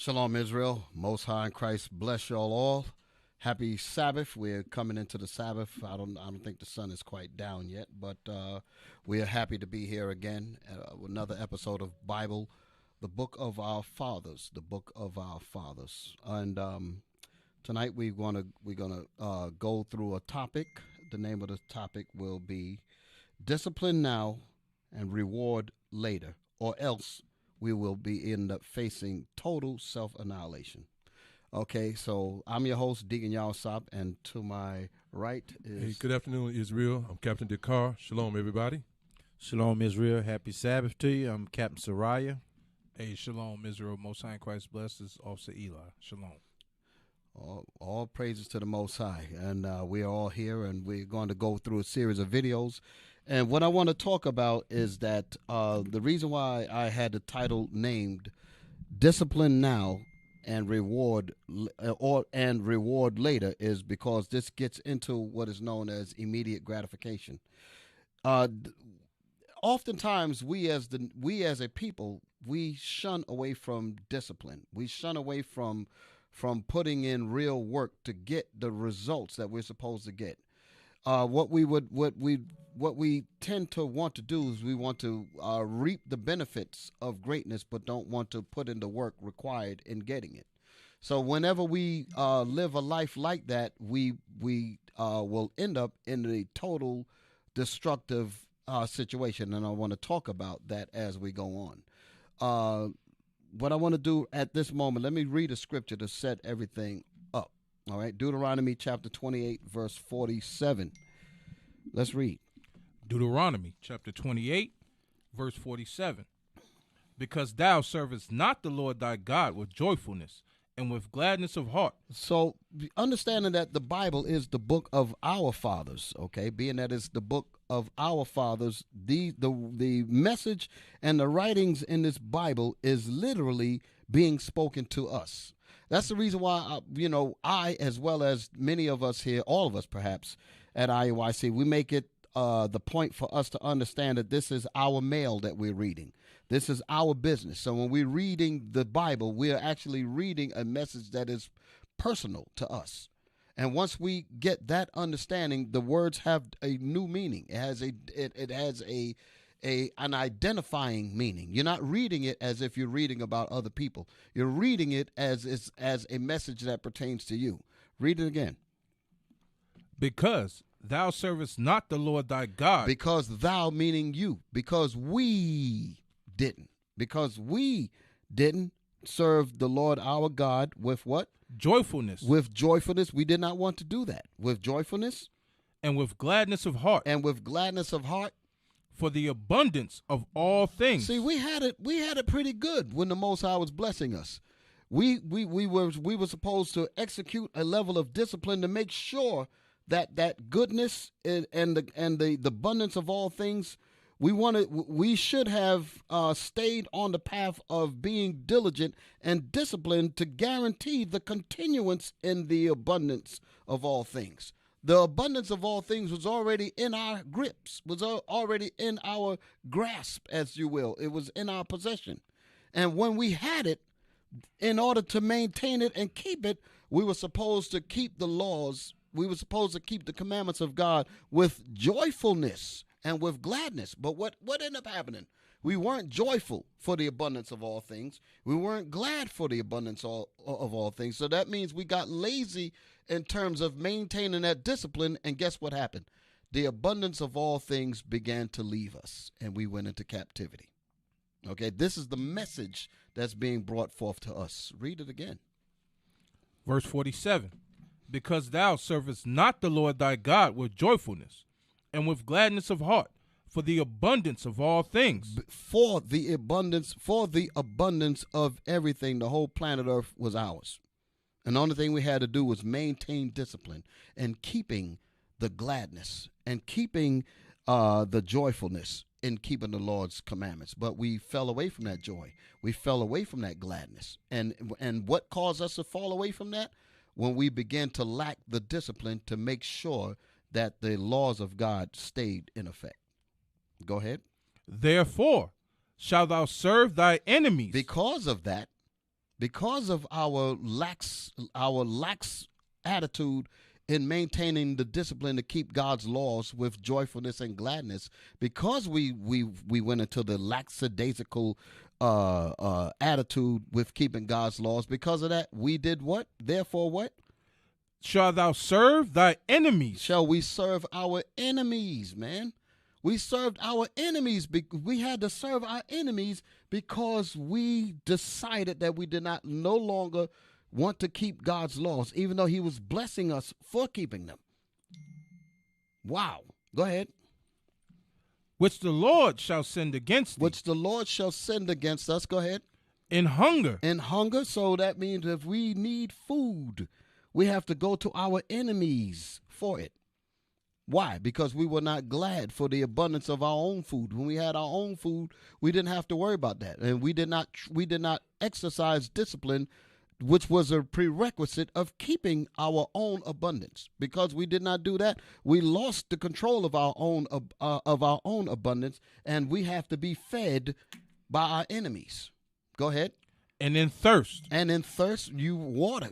Shalom, Israel. Most High in Christ bless y'all all. Happy Sabbath. We're coming into the Sabbath. I don't think the sun is quite down yet, but we are happy to be here again. Another episode of Bible, the Book of Our Fathers, the Book of Our Fathers. And tonight we're gonna go through a topic. The name of the topic will be "Discipline Now and Reward Later," or else we will be end up facing total self-annihilation. Okay, so I'm your host, Deacon Yalsop, and to my right is... Hey, good afternoon, Israel. I'm Captain Dakar. Shalom, everybody. Shalom, Israel. Happy Sabbath to you. I'm Captain Sariah. Hey, Shalom, Israel. Most High in Christ bless is Officer Eli. Shalom. All praises to the Most High, and we are all here, and we're going to go through a series of videos. And what I want to talk about is that the reason why I had the title named "Discipline Now and Reward Later" is because this gets into what is known as immediate gratification. Oftentimes, we as a people, we shun away from discipline. We shun away from putting in real work to get the results that we're supposed to get. What we tend to want to do is we want to reap the benefits of greatness, but don't want to put in the work required in getting it. So whenever we live a life like that, we will end up in a total destructive situation, and I want to talk about that as we go on. What I want to do at this moment, let me read a scripture to set everything up. All right, Deuteronomy chapter 28, verse 47. Let's read. Deuteronomy chapter 28, verse 47. Because thou servest not the Lord thy God with joyfulness and with gladness of heart. So understanding that the Bible is the book of our fathers, okay, being that it's the book of our fathers, the message and the writings in this Bible is literally being spoken to us. That's the reason why, I, as well as many of us here, all of us perhaps at IUIC, we make it the point for us to understand that this is our mail that we're reading. This is our business. So when we're reading the Bible, we are actually reading a message that is personal to us. And once we get that understanding, the words have a new meaning. It has an identifying meaning. You're not reading it as if you're reading about other people. You're reading it as a message that pertains to you. Read it again. Because thou servest not the Lord thy God. Because thou meaning you. Because we didn't serve the Lord our God with what? Joyfulness. With joyfulness. We did not want to do that. With joyfulness. And with gladness of heart. And with gladness of heart. For the abundance of all things. See, we had it pretty good when the Most High was blessing us. We were supposed to execute a level of discipline to make sure that goodness and the abundance of all things. We should have stayed on the path of being diligent and disciplined to guarantee the continuance in the abundance of all things. The abundance of all things was already in our grips, was already in our grasp, as you will. It was in our possession. And when we had it, in order to maintain it and keep it, we were supposed to keep the laws. We were supposed to keep the commandments of God with joyfulness and with gladness. But what ended up happening? We weren't joyful for the abundance of all things. We weren't glad for the abundance of all things. So that means we got lazy in terms of maintaining that discipline. And guess what happened? The abundance of all things began to leave us, and we went into captivity. Okay, this is the message that's being brought forth to us. Read it again. Verse 47. Because thou servest not the Lord thy God with joyfulness and with gladness of heart, for the abundance of all things. For the abundance of everything, the whole planet Earth was ours. And the only thing we had to do was maintain discipline and keeping the gladness and keeping the joyfulness in keeping the Lord's commandments. But we fell away from that joy. We fell away from that gladness. And what caused us to fall away from that? When we began to lack the discipline to make sure that the laws of God stayed in effect. Go ahead. Therefore shalt thou serve thy enemies. Because of that, because of our lax attitude in maintaining the discipline to keep God's laws with joyfulness and gladness, because we went into the lackadaisical attitude with keeping God's laws, because of that, we did what? Therefore what? Shall thou serve thy enemies? Shall we serve our enemies, man? We served our enemies. We had to serve our enemies because we decided that we did not no longer want to keep God's laws, even though he was blessing us for keeping them. Wow. Go ahead. Which the Lord shall send against thee. Which the Lord shall send against us. Go ahead. In hunger. In hunger. So that means if we need food, we have to go to our enemies for it. Why? Because we were not glad for the abundance of our own food. When we had our own food, we didn't have to worry about that. And we did not exercise discipline, which was a prerequisite of keeping our own abundance. Because we did not do that, we lost the control of our own abundance, and we have to be fed by our enemies. Go ahead. And in thirst. And in thirst, you water.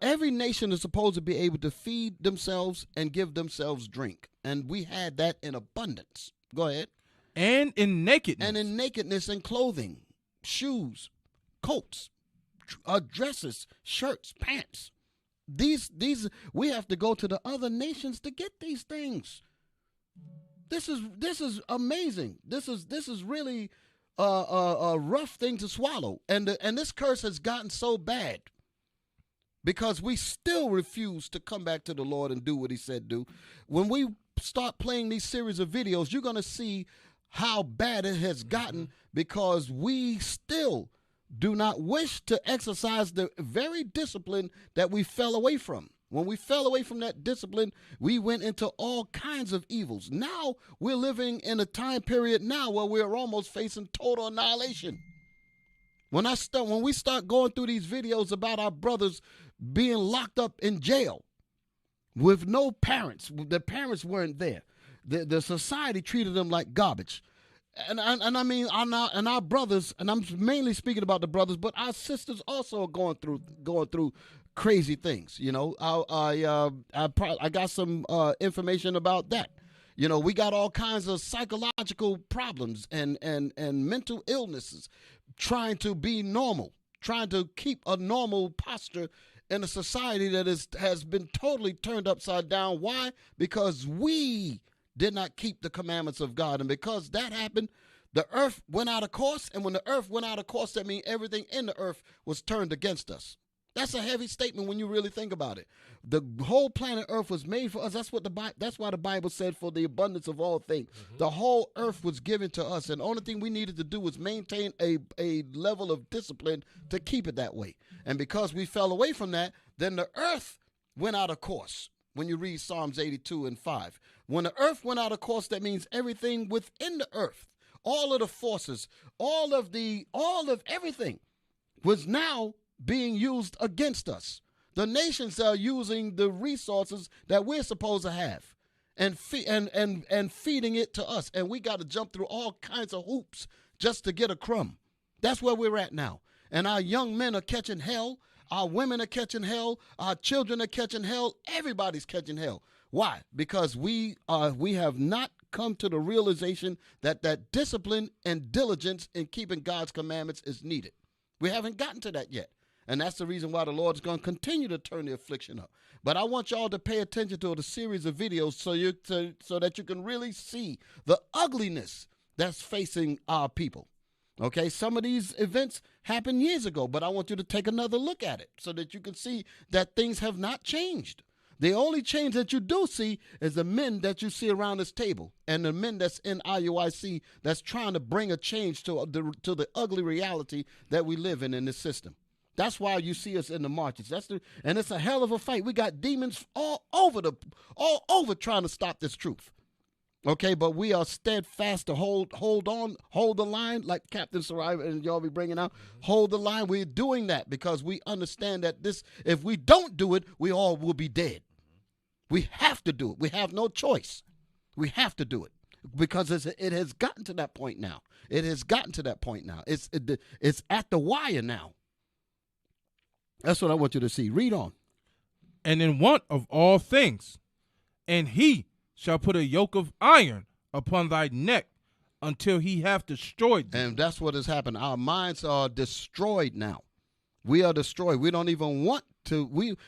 Every nation is supposed to be able to feed themselves and give themselves drink, and we had that in abundance. Go ahead. And in nakedness. And in nakedness and clothing, shoes, coats, dresses, shirts, pants. These we have to go to the other nations to get these things. This is amazing. This is really a rough thing to swallow, and this curse has gotten so bad because we still refuse to come back to the Lord and do what he said do. When we start playing these series of videos, you're going to see how bad it has gotten because we still do not wish to exercise the very discipline that we fell away from. When we fell away from that discipline, we went into all kinds of evils. Now we're living in a time period now where we're almost facing total annihilation. When we start going through these videos about our brothers being locked up in jail with no parents, the parents weren't there. The society treated them like garbage. And I mean, our brothers, and I'm mainly speaking about the brothers, but our sisters also are going through crazy things. You know, I got some information about that. You know, we got all kinds of psychological problems and mental illnesses, trying to be normal, trying to keep a normal posture in a society that has been totally turned upside down. Why? Because we did not keep the commandments of God. And because that happened, the earth went out of course. And when the earth went out of course, that means everything in the earth was turned against us. That's a heavy statement when you really think about it. The whole planet Earth was made for us. That's why the Bible said, for the abundance of all things. Mm-hmm. The whole earth was given to us. And the only thing we needed to do was maintain a level of discipline to keep it that way. And because we fell away from that, then the earth went out of course. When you read Psalms 82 and 5. When the earth went out of course, that means everything within the earth, all of the forces, all of everything was now being used against us. The nations are using the resources that we're supposed to have and feeding it to us. And we got to jump through all kinds of hoops just to get a crumb. That's where we're at now. And our young men are catching hell. Our women are catching hell. Our children are catching hell. Everybody's catching hell. Why? Because we have not come to the realization that discipline and diligence in keeping God's commandments is needed. We haven't gotten to that yet. And that's the reason why the Lord is going to continue to turn the affliction up. But I want y'all to pay attention to the series of videos so that you can really see the ugliness that's facing our people. Okay, some of these events happened years ago, but I want you to take another look at it so that you can see that things have not changed. The only change that you do see is the men that you see around this table and the men that's in IUIC that's trying to bring a change to the ugly reality that we live in this system. That's why you see us in the marches. And it's a hell of a fight. We got demons all over trying to stop this truth. Okay, but we are steadfast to hold the line, like Captain Sarai and y'all be bringing out. Hold the line. We're doing that because we understand that if we don't do it, we all will be dead. We have to do it. We have no choice. We have to do it because it has gotten to that point now. It has gotten to that point now. It's at the wire now. That's what I want you to see. Read on. And in want of all things, and he shall put a yoke of iron upon thy neck until he have destroyed thee. And that's what has happened. Our minds are destroyed now. We are destroyed. We don't even want to.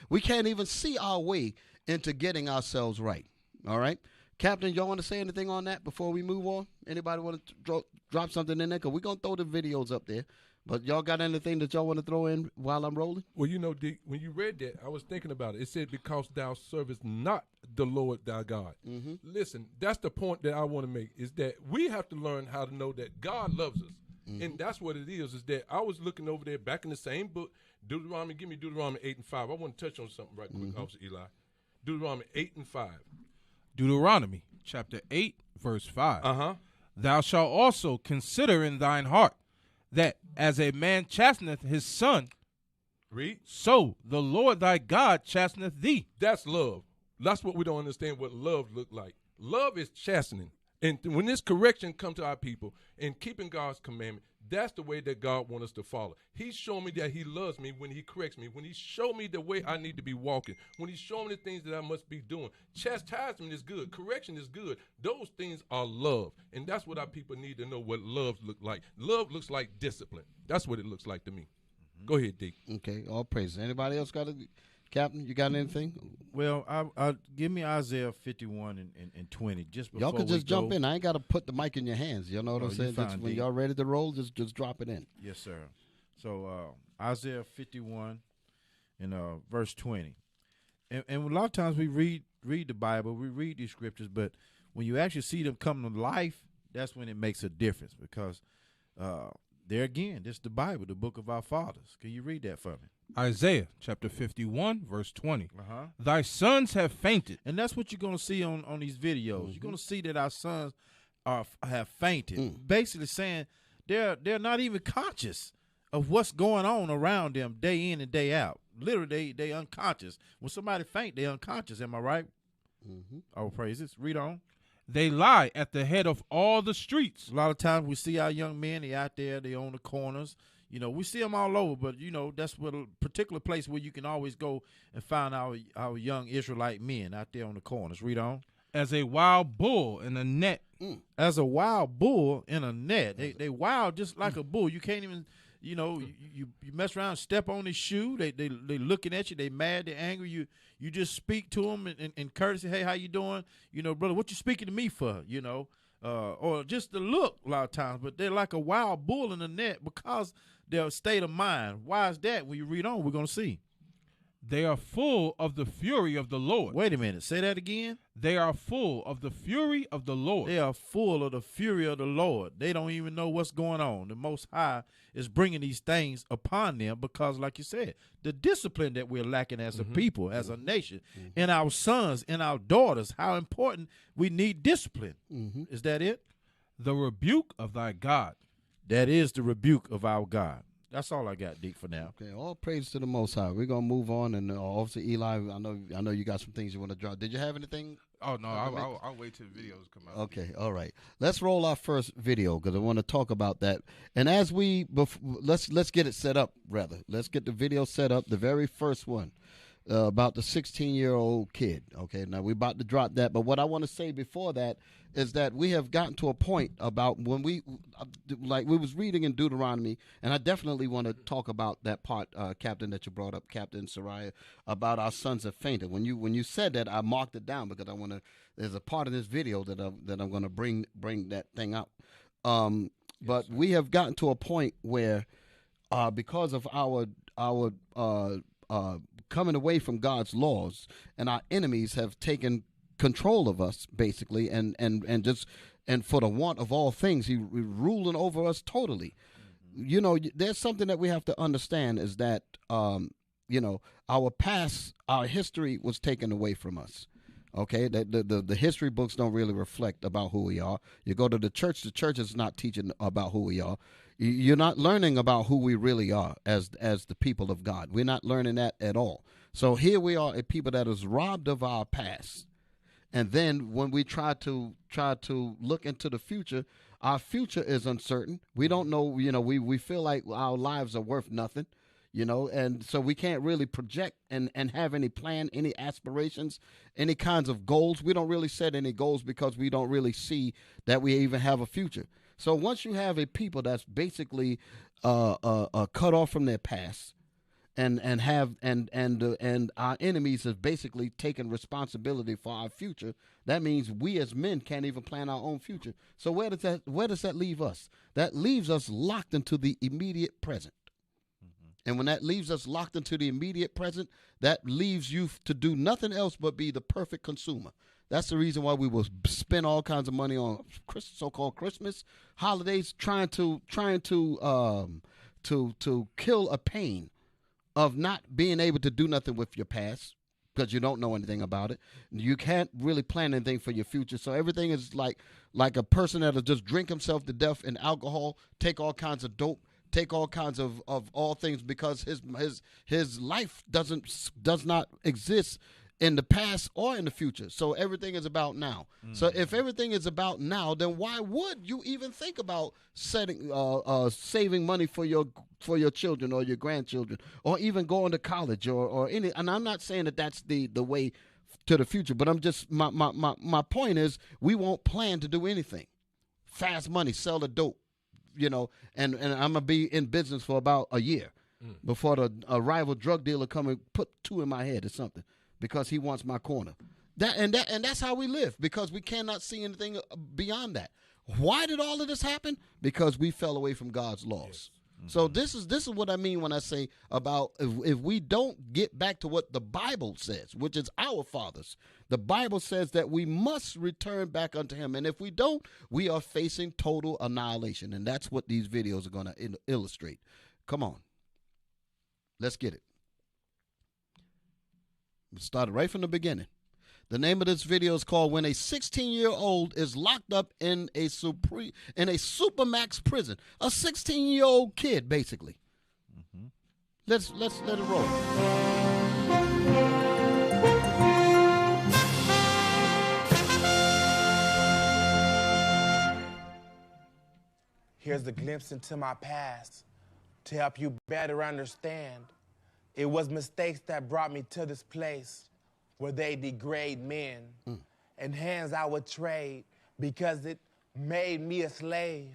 We can't even see our way into getting ourselves right. All right? Captain, y'all want to say anything on that before we move on? Anybody want to drop something in there? Because we're going to throw the videos up there. But y'all got anything that y'all want to throw in while I'm rolling? Well, you know, Dick, when you read that, I was thinking about it. It said, because thou servest not the Lord thy God. Mm-hmm. Listen, that's the point that I want to make, is that we have to learn how to know that God loves us. Mm-hmm. And that's what it is that I was looking over there back in the same book, Deuteronomy, give me Deuteronomy 8 and 5. I want to touch on something right quick, Officer Eli. Deuteronomy 8 and 5. Deuteronomy chapter 8, verse 5. Uh-huh. Thou shalt also consider in thine heart that as a man chasteneth his son, read, so the Lord thy God chasteneth thee. That's love. That's what we don't understand what love look like. Love is chastening. And when this correction comes to our people and keeping God's commandment, that's the way that God wants us to follow. He's shown me that he loves me when he corrects me, when he showed me the way I need to be walking, when he's showing me the things that I must be doing. Chastisement is good. Correction is good. Those things are love. And that's what our people need to know what love looks like. Love looks like discipline. That's what it looks like to me. Mm-hmm. Go ahead, Dick. Okay, all praises. Anybody else got Captain, you got anything? Well, I give me Isaiah 51 and 20 just before y'all can just jump go. in. I ain't got to put the mic in your hands. You know what I'm saying? Fine, When y'all ready to roll, just drop it in. Yes, sir. So Isaiah 51 and verse 20. And a lot of times we read the Bible, we read these scriptures, but when you actually see them come to life, that's when it makes a difference, because there again, this is the Bible, the book of our fathers. Can you read that for me? Isaiah chapter 51, verse 20. Uh-huh. Thy sons have fainted. And that's what you're going to see on these videos. Mm-hmm. You're going to see that our sons have fainted. Basically saying they're not even conscious of what's going on around them day in and day out. Literally, they unconscious. When somebody faint, they unconscious. Am I right? Mm-hmm. Oh, praises. Read on. They lie at the head of all the streets. A lot of times we see our young men, they out there, they on the corners. You know, we see them all over, but, you know, that's what a particular place where you can always go and find our young Israelite men out there on the corners. Read on. As a wild bull in a net. As a wild bull in a net. They wild just like a bull. You can't even, you know, you mess around, step on his shoe. They looking at you. They mad, they angry. You just speak to them in courtesy. Hey, how you doing? You know, brother, what you speaking to me for? You know, or just the look a lot of times. But they're like a wild bull in the net because their state of mind. Why is that? When you read on, we're going to see. They are full of the fury of the Lord. Wait a minute. Say that again. They are full of the fury of the Lord. They are full of the fury of the Lord. They don't even know what's going on. The Most High is bringing these things upon them because, like you said, the discipline that we're lacking as a people, as a nation, in our sons, in our daughters, how important we need discipline. Is that it? The rebuke of thy God. That is the rebuke of our God. That's all I got, Dick, for now. Okay, all praise to the Most High. We're gonna move on, and Officer Eli, I know you got some things you want to drop. Did you have anything? Oh no, I'll wait till the videos come out. Okay, all right. Let's roll our first video because I want to talk about that. And as let's get it set up. Rather, let's get the video set up. The very first one about the 16-year-old kid. Okay, now we're about to drop that, but what I want to say before that is that we have gotten to a point about when we was reading in Deuteronomy, and I definitely want to talk about that part, Captain, that you brought up, Captain Sariah, about our sons have fainted. When you said that, I marked it down because I want to. There's a part of this video that I'm going to bring that thing up. But we have gotten to a point where, because of our coming away from God's laws, and our enemies have taken control of us, basically, and for the want of all things, he ruling over us totally. You know, there's something that we have to understand is that our past, our history was taken away from us. Okay, the history books don't really reflect about who we are. You go to the church is not teaching about who we are. You're not learning about who we really are as the people of God. We're not learning that at all. So here we are, a people that is robbed of our past. And then when we try to look into the future, our future is uncertain. We don't know, we feel like our lives are worth nothing. and so we can't really project and have any plan, any aspirations, any kinds of goals. We don't really set any goals because we don't really see that we even have a future. So once you have a people that's basically cut off from their past, and our enemies have basically taken responsibility for our future, that means we as men can't even plan our own future. So where does that leave us? That leaves us locked into the immediate present. And when that leaves us locked into the immediate present, that leaves you to do nothing else but be the perfect consumer. That's the reason why we will spend all kinds of money on so-called Christmas holidays, trying to kill a pain of not being able to do nothing with your past because you don't know anything about it. You can't really plan anything for your future. So everything is like a person that'll just drink himself to death in alcohol, take all kinds of dope, take all kinds of all things, because his life does not exist in the past or in the future. So everything is about now. Mm-hmm. So if everything is about now, then why would you even think about saving money for your children or your grandchildren, or even going to college or any? And I'm not saying that that's the way to the future, but I'm just my point is we won't plan to do anything. Fast money, sell the dope. And I'm going to be in business for about a year before a rival drug dealer come and put two in my head or something because he wants my corner. And that's how we live, because we cannot see anything beyond that. Why did all of this happen? Because we fell away from God's laws. Yes. Mm-hmm. So this is what I mean when I say about if we don't get back to what the Bible says, which is our fathers. The Bible says that we must return back unto him. And if we don't, we are facing total annihilation. And that's what these videos are going to illustrate. Come on. Let's get it. We started right from the beginning. The name of this video is called "When a 16-Year-Old is Locked Up in a Supermax Prison." A 16-year-old kid, basically. Mm-hmm. Let's let it roll. Here's a glimpse into my past to help you better understand. It was mistakes that brought me to this place where they degrade men, and hands I would trade because it made me a slave.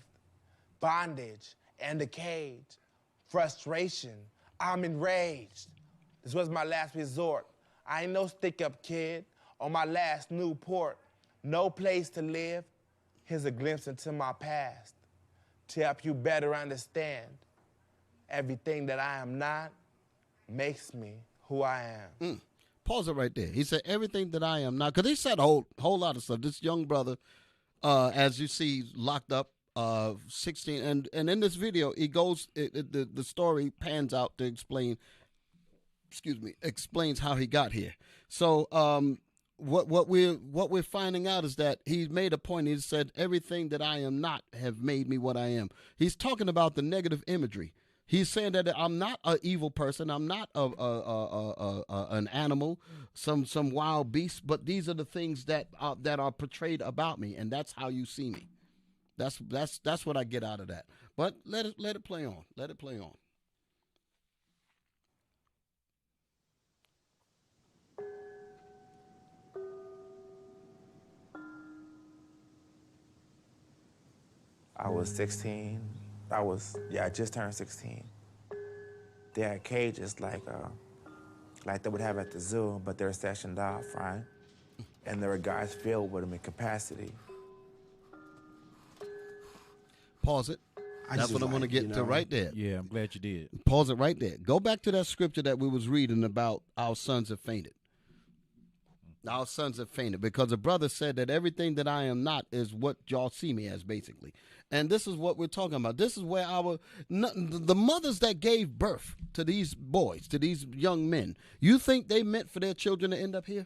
Bondage and a cage, frustration, I'm enraged. This was my last resort. I ain't no stick-up kid on my last Newport. No place to live. Here's a glimpse into my past to help you better understand. Everything that I am not makes me who I am. Pause it right there. He said everything that I am not, because he said a whole lot of stuff. This young brother, as you see, locked up, 16, and in this video, he goes. The story pans out to explains how he got here. So what we're finding out is that he made a point. He said everything that I am not have made me what I am. He's talking about the negative imagery. He's saying that I'm not an evil person. I'm not an animal, some wild beast. But these are the things that are portrayed about me, and that's how you see me. That's what I get out of that. But let it play on. Let it play on. I was 16. I just turned 16. They had cages like they would have at the zoo, but they're sectioned off, right? And there were guys filled with them in capacity. Pause it. That's what I'm going to get to right there. Yeah, I'm glad you did. Pause it right there. Go back to that scripture that we was reading about our sons have fainted. Our sons have fainted, because the brother said that everything that I am not is what y'all see me as, basically. And this is what we're talking about. This is where the mothers that gave birth to these boys, to these young men, you think they meant for their children to end up here?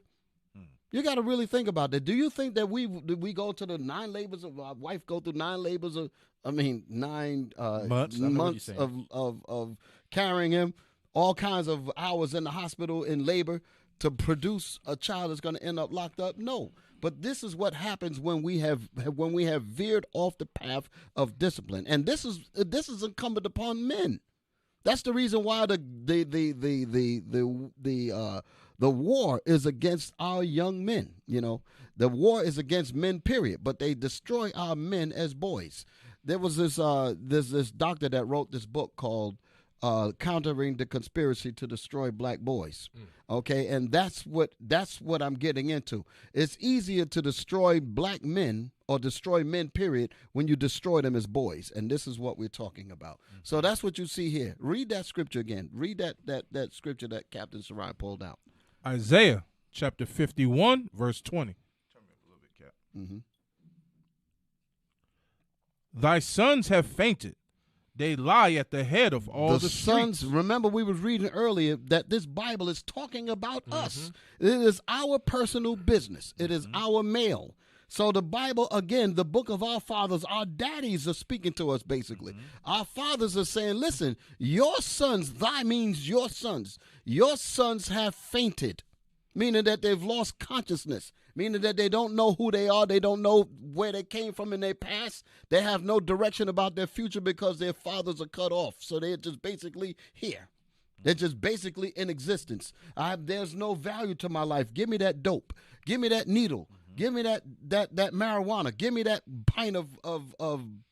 You got to really think about that. Do you think that we go to the 9 labors of our wife, go through 9 labors of, 9 months of carrying him, all kinds of hours in the hospital in labor to produce a child that's going to end up locked up? No. But this is what happens when we have veered off the path of discipline. And this is incumbent upon men. That's the reason why the war is against our young men. You know, the war is against men, period. But they destroy our men as boys. There was this doctor that wrote this book called Countering the Conspiracy to Destroy Black Boys. Okay, and that's what I'm getting into. It's easier to destroy black men or destroy men, period, when you destroy them as boys. And this is what we're talking about. So that's what you see here. Read that scripture again. Read that scripture that Captain Sarai pulled out. Isaiah chapter 51, verse 20. Turn me up a little bit, Cap. Mm-hmm. Thy sons have fainted. They lie at the head of all the sons. streets. Remember, we was reading earlier that this Bible is talking about us. It is our personal business. It is our mail. So the Bible, again, the book of our fathers, our daddies are speaking to us, basically. Our fathers are saying, listen, your sons, thy means your sons have fainted, meaning that they've lost consciousness, meaning that they don't know who they are. They don't know where they came from in their past. They have no direction about their future because their fathers are cut off. So they're just basically here. They're just basically in existence. There's no value to my life. Give me that dope. Give me that needle. Give me that marijuana. Give me that pint of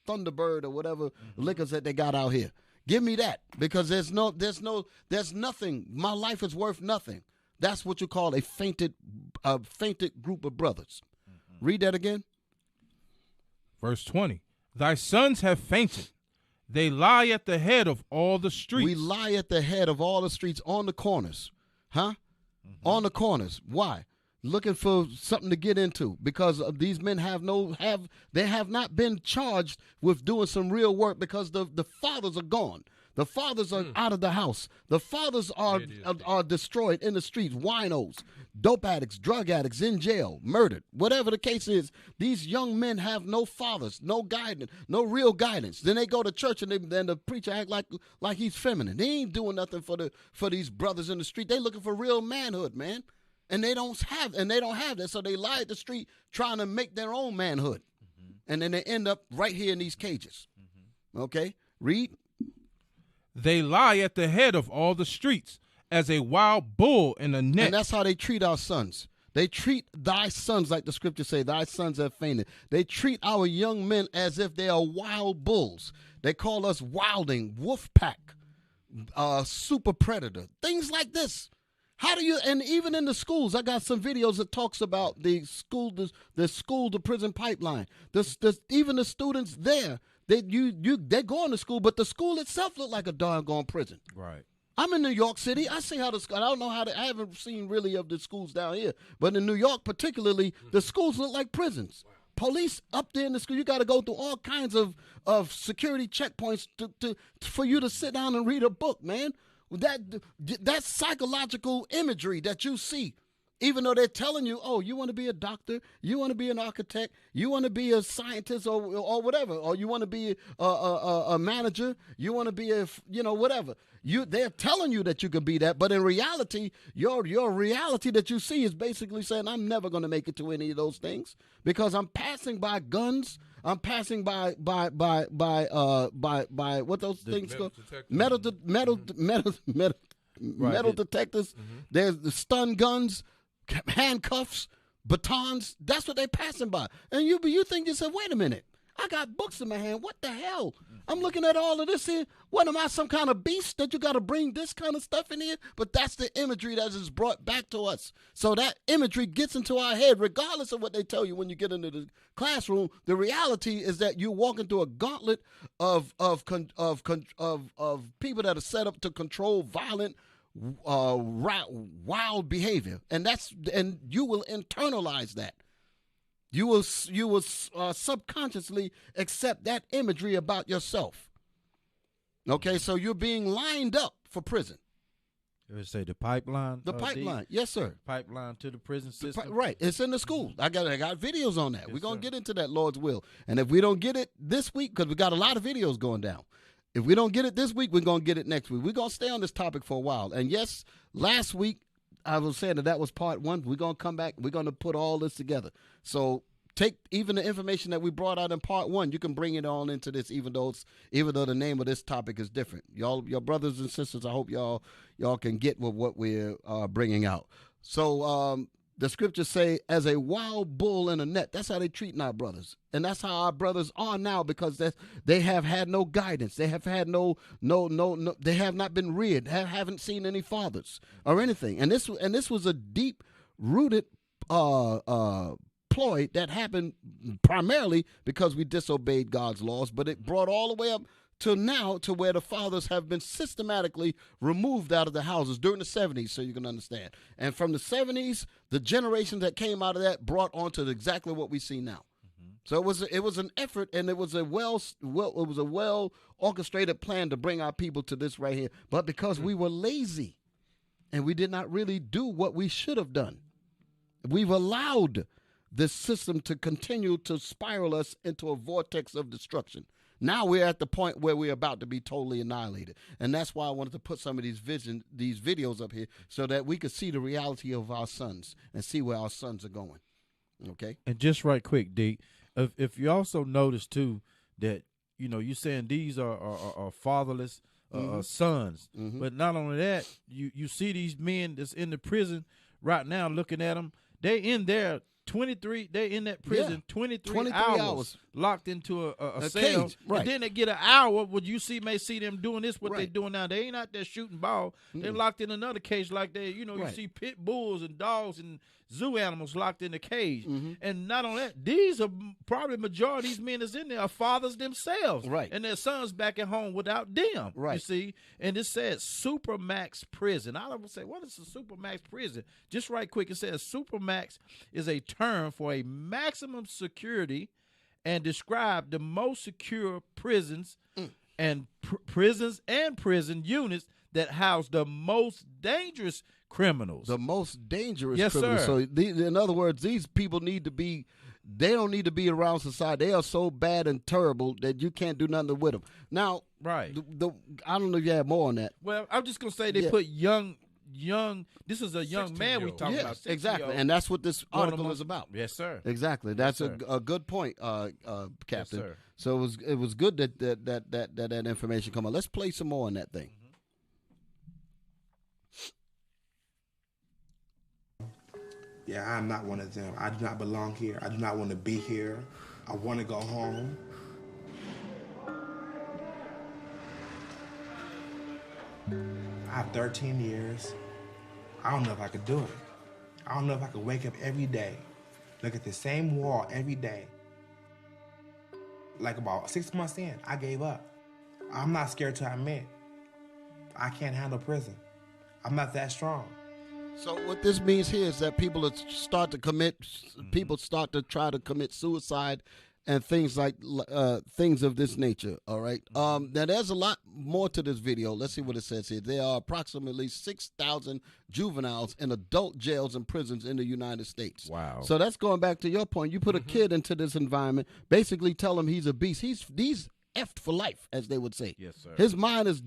Thunderbird or whatever liquors that they got out here. Give me that, because there's nothing. My life is worth nothing. That's what you call a fainted group of brothers. Read that again. Verse 20. Thy sons have fainted. They lie at the head of all the streets. We lie at the head of all the streets, on the corners. Huh? On the corners. Why? Looking for something to get into, because these men have not been charged with doing some real work, because the fathers are gone. The fathers are out of the house. The fathers are destroyed in the streets. Winos, dope addicts, drug addicts, in jail, murdered. Whatever the case is, these young men have no fathers, no guidance, no real guidance. Then they go to church and then the preacher act like he's feminine. They ain't doing nothing for these brothers in the street. They looking for real manhood, man. And they don't have that, so they lie at the street trying to make their own manhood. And then they end up right here in these cages. Okay? Read. They lie at the head of all the streets as a wild bull in a net. And that's how they treat our sons. They treat thy sons, like the scriptures say, thy sons have fainted. They treat our young men as if they are wild bulls. They call us wilding, wolf pack, super predator, things like this. How do you, and even in the schools, I got some videos that talks about the school to prison pipeline. Even the students there, they're going to school, but the school itself look like a doggone prison. Right. I'm in New York City. I see how I don't know I haven't seen really of the schools down here, but in New York particularly, the schools look like prisons. Police up there in the school, you got to go through all kinds of security checkpoints for you to sit down and read a book, man. That psychological imagery that you see, even though they're telling you, oh, you want to be a doctor, you want to be an architect, you want to be a scientist or whatever, or you want to be a manager, you want to be whatever. They're telling you that you can be that, but in reality, your reality that you see is basically saying, I'm never going to make it to any of those things, because I'm passing by guns. I'm passing by what those things called? Metal detectors. There's the stun guns, handcuffs, batons. That's what they're passing by. And you think you said, wait a minute, I got books in my hand. What the hell? I'm looking at all of this here. What, am I, some kind of beast that you got to bring this kind of stuff in here? But that's the imagery that is brought back to us. So that imagery gets into our head, regardless of what they tell you when you get into the classroom. The reality is that you walk into a gauntlet of people that are set up to control violent, wild behavior, and you will internalize that. You will subconsciously accept that imagery about yourself. Okay, so you're being lined up for prison. You would say the pipeline? The pipeline, yes, sir. Pipeline to the prison system? Right, it's in the school. I got videos on that. Yes, we're going to sir. get into that, Lord's will. And if we don't get it this week, because we got a lot of videos going down. If we don't get it this week, we're going to get it next week. We're going to stay on this topic for a while. And yes, last week, I was saying that was part one. We're going to come back. We're going to put all this together. So take even the information that we brought out in part 1. You can bring it on into this, even though the name of this topic is different. Your brothers and sisters, I hope y'all can get with what we're bringing out. So the scriptures say, as a wild bull in a net. That's how they treat our brothers, and that's how our brothers are now, because they have had no guidance. They have had no. They have not been reared. Haven't seen any fathers or anything. And this was a deep rooted ploy that happened primarily because we disobeyed God's laws, but it brought all the way up to now to where the fathers have been systematically removed out of the houses during the 70s, so you can understand. And from the 70s, the generation that came out of that brought on to exactly what we see now. So it was an effort, and it was a well orchestrated plan to bring our people to this right here. But because we were lazy and we did not really do what we should have done, we've allowed this system to continue to spiral us into a vortex of destruction. Now we're at the point where we're about to be totally annihilated. And that's why I wanted to put some of these videos up here so that we could see the reality of our sons and see where our sons are going. Okay? And just right quick, D, if you also notice, too, that, you're saying these are fatherless sons. Mm-hmm. But not only that, you see these men that's in the prison right now looking at them. They in there. 23, they in that prison 23 hours locked into a cell. Cage, right. And then they get an hour where you may see them doing this, what they doing now. They ain't out there shooting ball. They're locked in another cage like they, you see pit bulls and dogs and zoo animals locked in the cage. Mm-hmm. And not only that, these are probably majority of these men that's in there are fathers themselves. Right. And their sons back at home without them. Right. You see? And it says Supermax prison. I would say, what is a Supermax prison? Just right quick, it says Supermax is a term for a maximum security and describe the most secure prisons and prison units that house the most dangerous criminals. The most dangerous criminals. Sir. So in other words, these people they don't need to be around society. They are so bad and terrible that you can't do nothing with them. Now, right. I don't know if you have more on that. Well, I'm just going to say they put young, this is a young man we're talking about. Exactly. And that's what this article is about. Yes, sir. Exactly. That's a good point, Captain. Yes, sir. So it was good that information come on. Let's play some more on that thing. Yeah, I'm not one of them. I do not belong here. I do not want to be here. I want to go home. I have 13 years. I don't know if I could do it. I don't know if I could wake up every day, look at the same wall every day. Like about 6 months in, I gave up. I'm not scared to admit I can't handle prison. I'm not that strong. So what this means here is that people start to try to commit suicide and things of this nature. All right. Now there's a lot more to this video. Let's see what it says here. There are approximately 6,000 juveniles in adult jails and prisons in the United States. Wow. So that's going back to your point. You put a kid into this environment, basically tell him he's a beast. He's effed for life, as they would say. Yes, sir. His mind is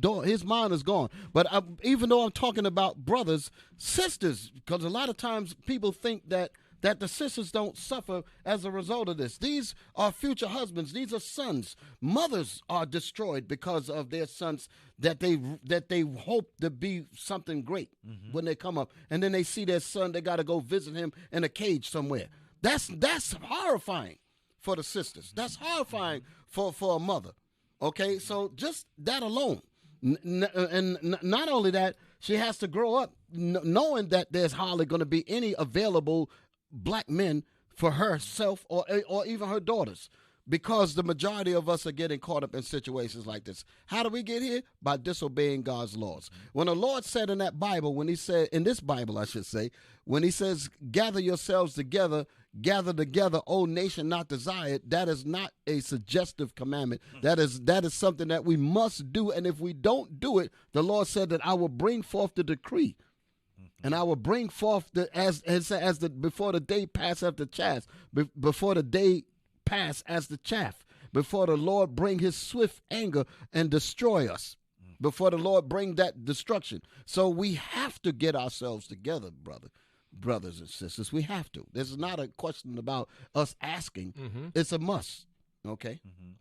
gone. But even though I'm talking about brothers, sisters, because a lot of times people think that the sisters don't suffer as a result of this. These are future husbands. These are sons. Mothers are destroyed because of their sons that they hope to be something great when they come up, and then they see their son. They got to go visit him in a cage somewhere. That's horrifying for the sisters. That's horrifying for a mother. Okay, so just that alone. And not only that, she has to grow up knowing that there's hardly going to be any available black men for herself or even her daughters, because the majority of us are getting caught up in situations like this. How do we get here? By disobeying God's laws. When the Lord said in that Bible, when he said, in this Bible, I should say, when he says, gather yourselves together, gather together, O nation not desired, that is not a suggestive commandment. That is something that we must do. And if we don't do it, the Lord said that I will bring forth the decree. And I will bring forth before the day pass after chaff, before the day pass as the chaff, before the Lord bring his swift anger and destroy us, before the Lord bring that destruction. So we have to get ourselves together, brother. brothers and sisters. We have to. This is not a question about us asking. Mm-hmm. It's a must. Okay. Mm-hmm.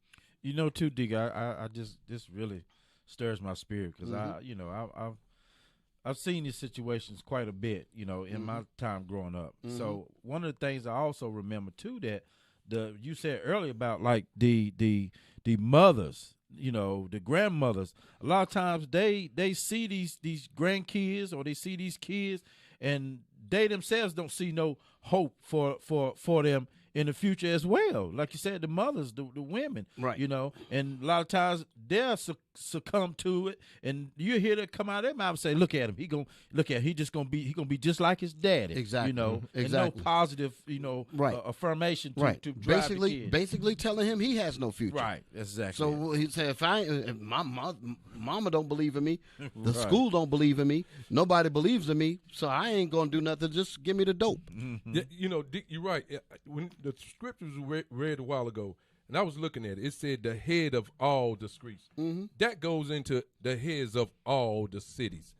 You know, too, Dig, I just this really stirs my spirit because I've seen these situations quite a bit, you know, in my time growing up. So one of the things I also remember too that you said earlier about like the mothers, you know, the grandmothers. A lot of times they see these grandkids or they see these kids and they themselves don't see no hope for them in the future as well. Like you said, the mothers, the women, Right. you know, and a lot of times they'll succumb to it, and you hear that come out of their mouth and say, "Look at him, he gonna be just like his daddy." Exactly. You know, Exactly. and no positive, you know, Right. affirmation to, Right. to drive the kid. Basically telling him he has no future. Right. Exactly. So he said, if my mama don't believe in me, the Right. school don't believe in me, nobody believes in me, so I ain't gonna do nothing. Just give me the dope. Yeah, you know, Dick, you're right. When the scriptures were read a while ago, and I was looking at it, it said the head of all the streets. That goes into the heads of all the cities.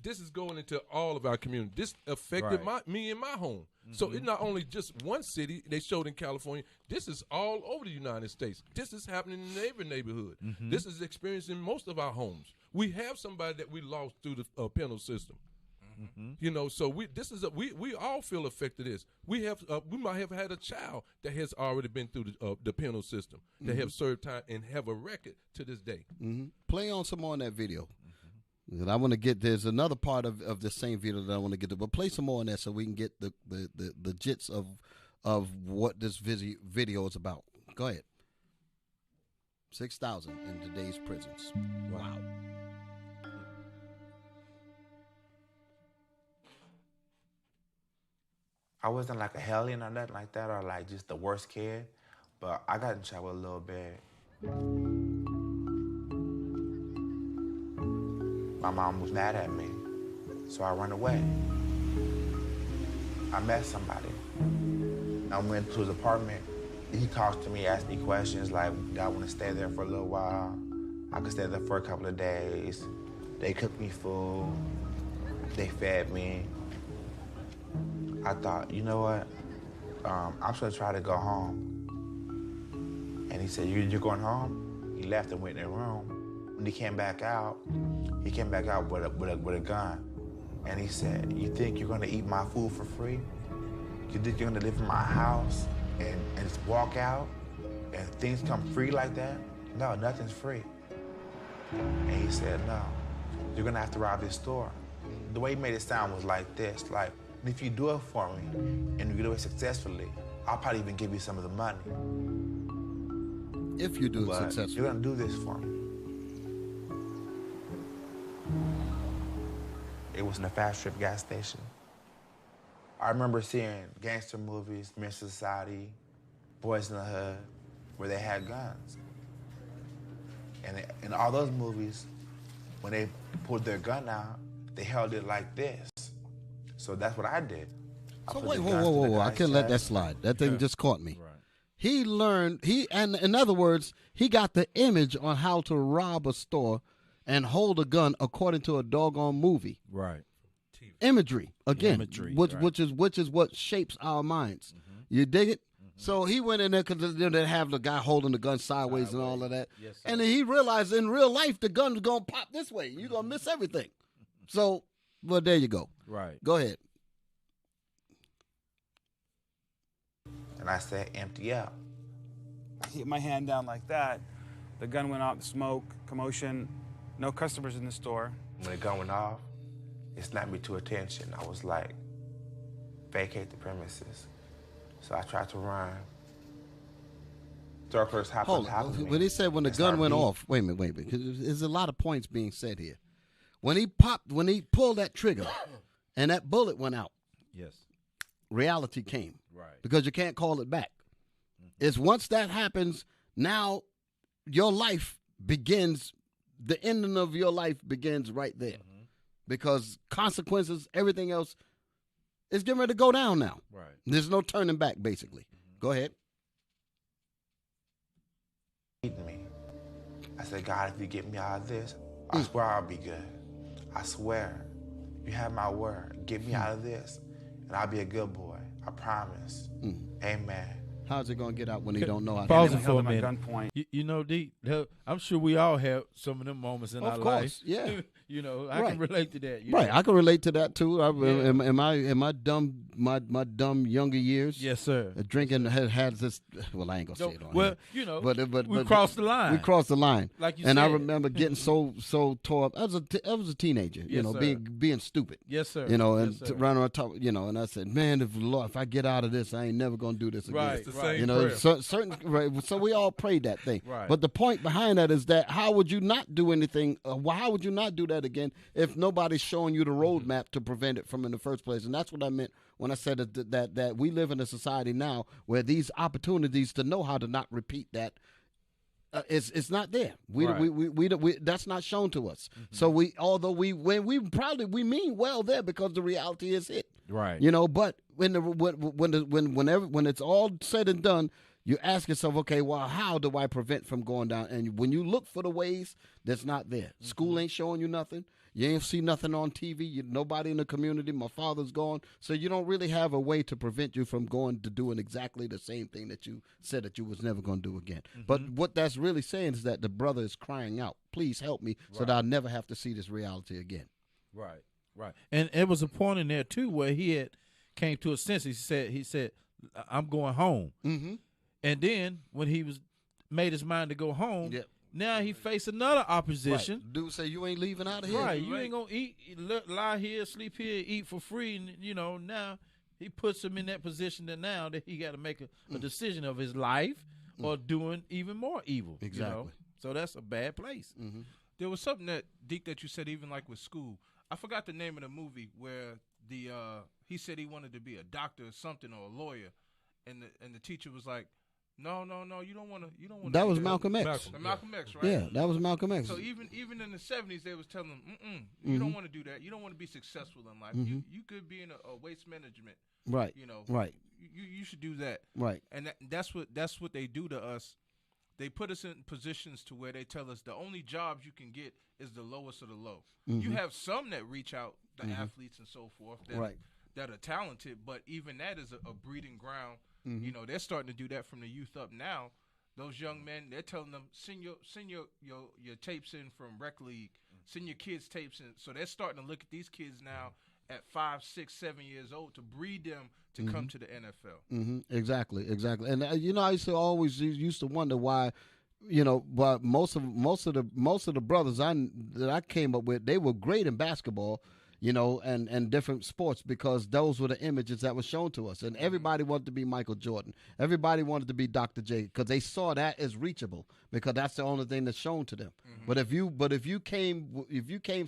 This is going into all of our community. This affected me and my home. So it's not only just one city they showed in California. This is all over the United States. This is happening in every neighborhood. This is experienced in most of our homes. We have somebody that we lost through the penal system. You know, so we all feel affected. This we might have had a child that has already been through the penal system that have served time and have a record to this day. Play on some more on that video. And I want to get, there's another part of the same video that I want to get to, but play some more on that so we can get the gist of what this video is about. Go ahead. 6,000 in today's prisons. Wow. I wasn't like a hellion or nothing like that, or like just the worst kid, but I got in trouble a little bit. My mom was mad at me, so I ran away. I met somebody. I went to his apartment. He talked to me, asked me questions like, do I want to stay there for a little while? I could stay there for a couple of days. They cooked me food. They fed me. I thought, you know what? I'm just gonna try to go home. And he said, you're going home? He left and went in the room. When he came back out with a gun. And he said, you think you're gonna eat my food for free? You think you're gonna live in my house and just walk out and things come free like that? No, nothing's free. And he said, no, you're gonna have to rob this store. The way he made it sound was like this, like, if you do it for me and you do it successfully, I'll probably even give you some of the money. If you do it But successfully. you're gonna do this for me. It was in a fast trip gas station. I remember seeing gangster movies, Men's Society, Boys in the Hood, where they had guns. And in all those movies, when they pulled their gun out, they held it like this. So that's what I did. So wait, whoa. I can't let that slide. That thing just caught me. Right. He learned, and in other words, he got the image on how to rob a store and hold a gun according to a doggone movie. Right. Imagery, again, Imagery, which right. is what shapes our minds. You dig it? So he went in there because they have the guy holding the gun sideways and all of that. Yes, sir. And then he realized in real life the gun's going to pop this way. You're going to miss everything. So, well, there you go. Right. Go ahead. And I said, empty out. I hit my hand down like that. The gun went off, smoke, commotion, no customers in the store. When the gun went off, it snapped me to attention. I was like, vacate the premises. So I tried to run. Circlers hopped on Hold top on. of me. When he said when the and gun started went beating. off, wait a minute, because there's a lot of points being said here. When he pulled that trigger and that bullet went out, Yes. reality came. Right. Because you can't call it back. It's once that happens, now your life begins, the ending of your life begins right there. Because consequences, everything else is getting ready to go down now. Right. There's no turning back, basically. Go ahead. Me. I said, God, if you get me out of this, I swear I'll be good. I swear. You have my word. Get me out of this, and I'll be a good boy. I promise. Amen. How's it gonna get out when he don't know how to Pause do it it? for a held him at minute. gunpoint. You know, D, I'm sure we all have some of them moments in our Of life. course, yeah. You know, I Right. can relate to that. You Right, know? I can relate to that too. Yeah. In my dumb younger years, Yes, sir. drinking had this. Well, I ain't gonna say it on Well, here. you know, But we crossed the line. We crossed the line, Like you and I said. remember getting so tore up. I was a teenager, you Yes, know, sir. being stupid. Yes, sir. You know, and Yes, sir. running around talk, you know, and I said, man, if I get out of this, I ain't never gonna do this again. Right, It's the right. same You know, prayer. so we all prayed that thing. Right. But the point behind that is that how would you not do anything? How would you not do that again if nobody's showing you the roadmap to prevent it from in the first place? And that's what I meant when I said that we live in a society now where these opportunities to know how to not repeat that. It's not there. We that's not shown to us. So although we mean well there because the reality is it. Right. You know, but when it's all said and done, you ask yourself, okay, well, how do I prevent from going down? And when you look for the ways, that's not there. School ain't showing you nothing. You ain't see nothing on TV. Nobody in the community. My father's gone. So you don't really have a way to prevent you from going to doing exactly the same thing that you said that you was never going to do again. But what that's really saying is that the brother is crying out, please help me so that I'll never have to see this reality again. Right, right. And it was a point in there, too, where he had came to a sense. He said, I'm going home. Mm-hmm. And then when he made his mind to go home, Yep. now he faced another opposition. Right. Dude say, you ain't leaving out of here. Right, you ain't gonna lie here, sleep here, eat for free, and you know now he puts him in that position that he got to make a decision of his life or doing even more evil. Exactly. You know? So that's a bad place. Mm-hmm. There was something that Deke that you said even like with school. I forgot the name of the movie where he said he wanted to be a doctor or something or a lawyer, and the teacher was like, No, you don't want to. That was Malcolm X. Malcolm X, right? Yeah, that was Malcolm X. So even in the 70s, they was telling him, you don't want to do that. You don't want to be successful in life. You could be in a waste management. Right. You know. Right. You should do that. Right. And that's what they do to us. They put us in positions to where they tell us the only jobs you can get is the lowest of the low. You have some that reach out, the athletes and so forth, that are talented, but even that is a breeding ground. You know, they're starting to do that from the youth up now. Those young men, they're telling them, send your tapes in from rec league, send your kids tapes in. So they're starting to look at these kids now at 5, 6, 7 years old to breed them to come to the NFL. Exactly. And you know, I used to wonder why, you know, but most of the brothers that I came up with, they were great in basketball, you know, and different sports because those were the images that were shown to us. And everybody wanted to be Michael Jordan. Everybody wanted to be Dr. J because they saw that as reachable because that's the only thing that's shown to them. But if you came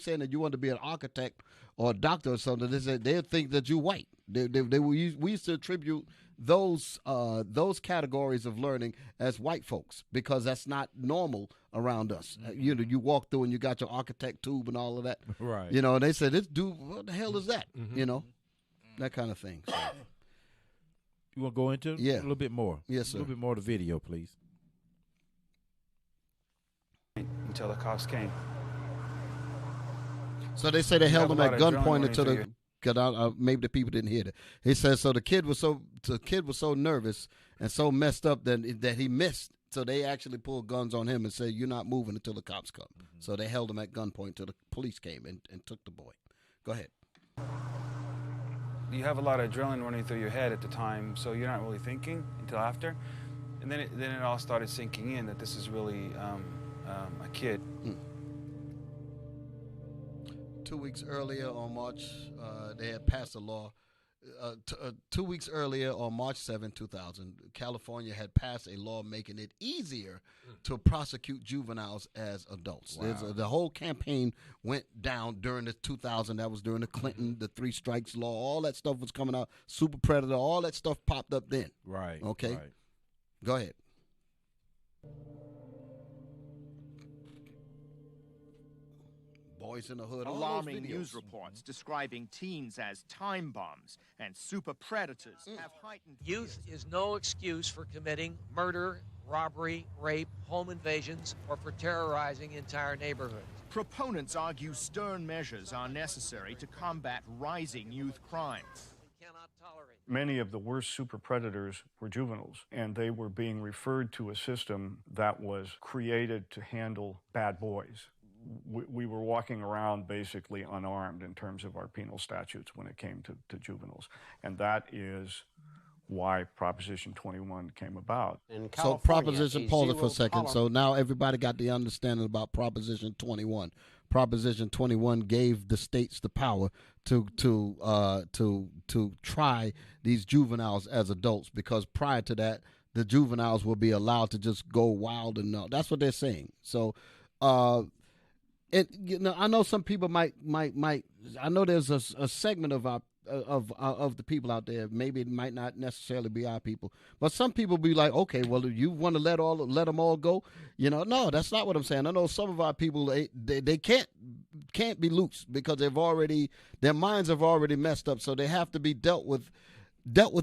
saying that you wanted to be an architect or a doctor or something, they'd think that you're white. We used to attribute those categories of learning as white folks because that's not normal around us. You know, you walk through and you got your architect tube and all of that. Right. You know, and they said, "This dude, what the hell is that?" You know, that kind of thing. So. You want to go into Yeah. a little bit more? Yes, sir. A little bit more of the video, please. Until the cops came. So they say they held him have at a lot of gunpoint adrenaline until running because maybe the people didn't hear that. He says so the kid was so nervous and so messed up that he missed. So they actually pulled guns on him and said, "You're not moving until the cops come." So they held him at gunpoint till the police came and took the boy. Go ahead. You have a lot of adrenaline running through your head at the time, so you're not really thinking until after. And then it all started sinking in that this is really a kid. 2 weeks earlier on March, they had passed a law. 2 weeks earlier on March 7, 2000, California had passed a law making it easier to prosecute juveniles as adults. Wow. The whole campaign went down during the 2000. That was during the Clinton, the 3 strikes law. All that stuff was coming out. Super Predator, all that stuff popped up then. Right. Okay. Right. Go ahead. Boys in the Hood. all those Alarming videos. news reports describing teens as time bombs and super predators have heightened Youth is no excuse for committing murder, robbery, rape, home invasions, or for terrorizing entire neighborhoods. Proponents argue stern measures are necessary to combat rising youth crime. We cannot Many of the worst super predators were juveniles, and they were being referred to a system that was created to handle bad boys. We were walking around basically unarmed in terms of our penal statutes when it came to juveniles. And that is why Proposition 21 came about. So Proposition, pause it for a second. So now everybody got the understanding about Proposition 21. Proposition 21 gave the states the power to try these juveniles as adults, because prior to that, the juveniles will be allowed to just go wild and that's what they're saying. So, I know some people might. I know there's a segment of our of the people out there. Maybe it might not necessarily be our people, but some people be like, okay, well, you want to let them all go? No, that's not what I'm saying. I know some of our people they can't be loose because their minds have already messed up, so they have to be dealt with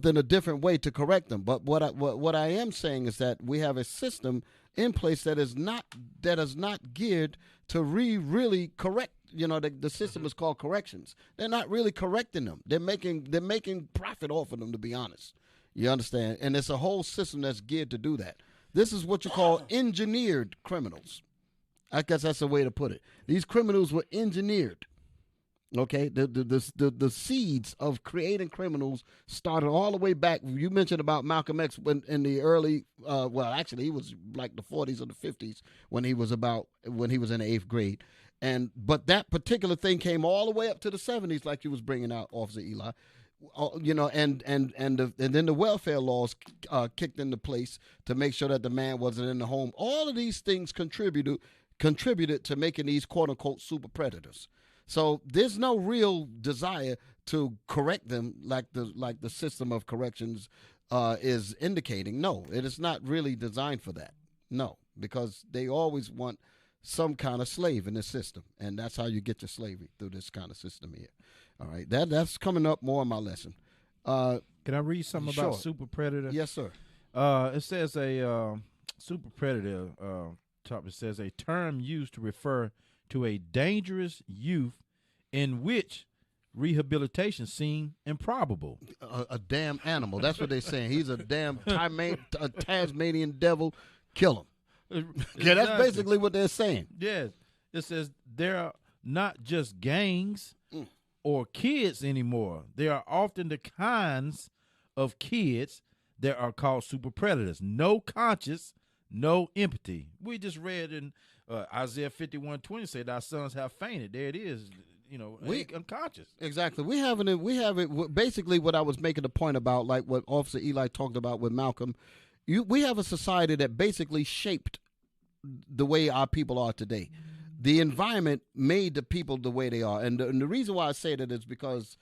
in a different way to correct them. But what I am saying is that we have a system in place that is not geared to really correct. The system is called corrections. They're not really correcting them. They're making profit off of them, to be honest. You understand? And it's a whole system that's geared to do that. This is what you call engineered criminals. I guess that's the way to put it. These criminals were engineered. Okay, the seeds of creating criminals started all the way back. You mentioned about Malcolm X in the early, actually he was like the 40s or the 50s when he was in the 8th grade. But that particular thing came all the way up to the 70s, like you was bringing out, Officer Eli, and then the welfare laws kicked into place to make sure that the man wasn't in the home. All of these things contributed to making these quote unquote super predators. So there's no real desire to correct them like the system of corrections is indicating. No, it is not really designed for that. No, because they always want some kind of slave in this system, and that's how you get your slavery, through this kind of system here. All right, that's coming up more in my lesson. Can I read something about super predator? Yes, sir. It says a super predator. It says a term used to refer to a dangerous youth in which rehabilitation seemed improbable. A damn animal. That's what they're saying. He's a damn Tasmanian devil. Kill him. Yeah, that's basically what they're saying. Yes. It says there are not just gangs or kids anymore. There are often the kinds of kids that are called super predators. No conscience, no empathy. We just read in Isaiah 51:20 said, "Our sons have fainted." There it is. Unconscious. Exactly. We have it. Basically, what I was making a point about, like what Officer Eli talked about with Malcolm. We have a society that basically shaped the way our people are today. The environment made the people the way they are, and the reason why I say that is because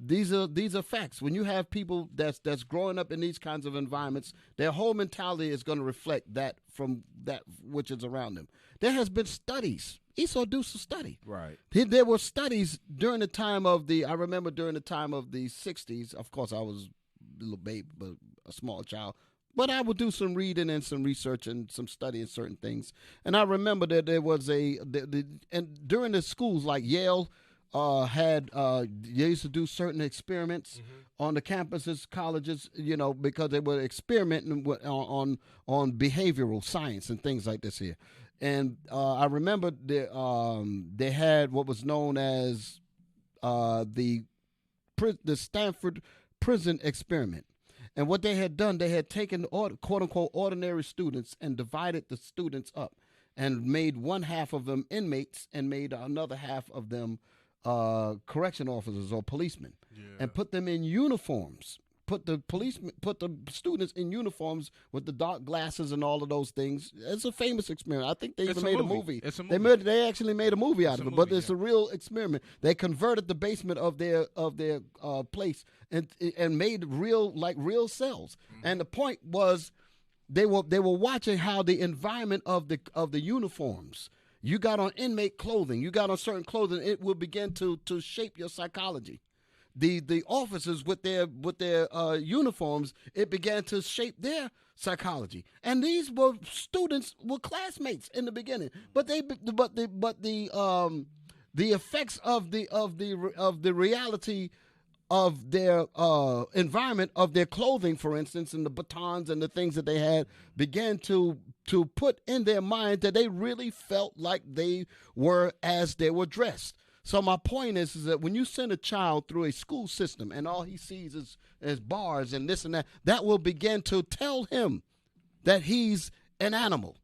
these are facts. When you have people that's growing up in these kinds of environments, their whole mentality is going to reflect that from that which is around them. There has been studies. Esau Deuce study. Right. There were studies during the time of I remember during the time of the 60s. Of course, I was a little babe, but a small child. But I would do some reading and some research and some studying certain things. And I remember that there was and during the schools like Yale they used to do certain experiments on the campuses, colleges, because they were experimenting on behavioral science and things like this here. And I remember they had what was known as the Stanford prison experiment. And what they had done, they had taken quote-unquote ordinary students and divided the students up and made one half of them inmates and made another half of them correction officers or policemen, and put them in uniforms. Put the students in uniforms with the dark glasses and all of those things. It's a famous experiment. I think they even made a movie. It's a movie. They actually made a movie out of it, but it's a real experiment. They converted the basement of their place and made real cells. And the point was, they were watching how the environment of the uniforms. You got on inmate clothing. You got on certain clothing. It will begin to shape your psychology. The officers with their uniforms, it began to shape their psychology. And these were students, were classmates in the beginning, but the effects of the reality of their environment, of their clothing, for instance, and the batons and the things that they had, began to put in their mind that they really felt like they were as they were dressed. So my point is that when you send a child through a school system and all he sees is bars and this and that, that will begin to tell him that he's an animal.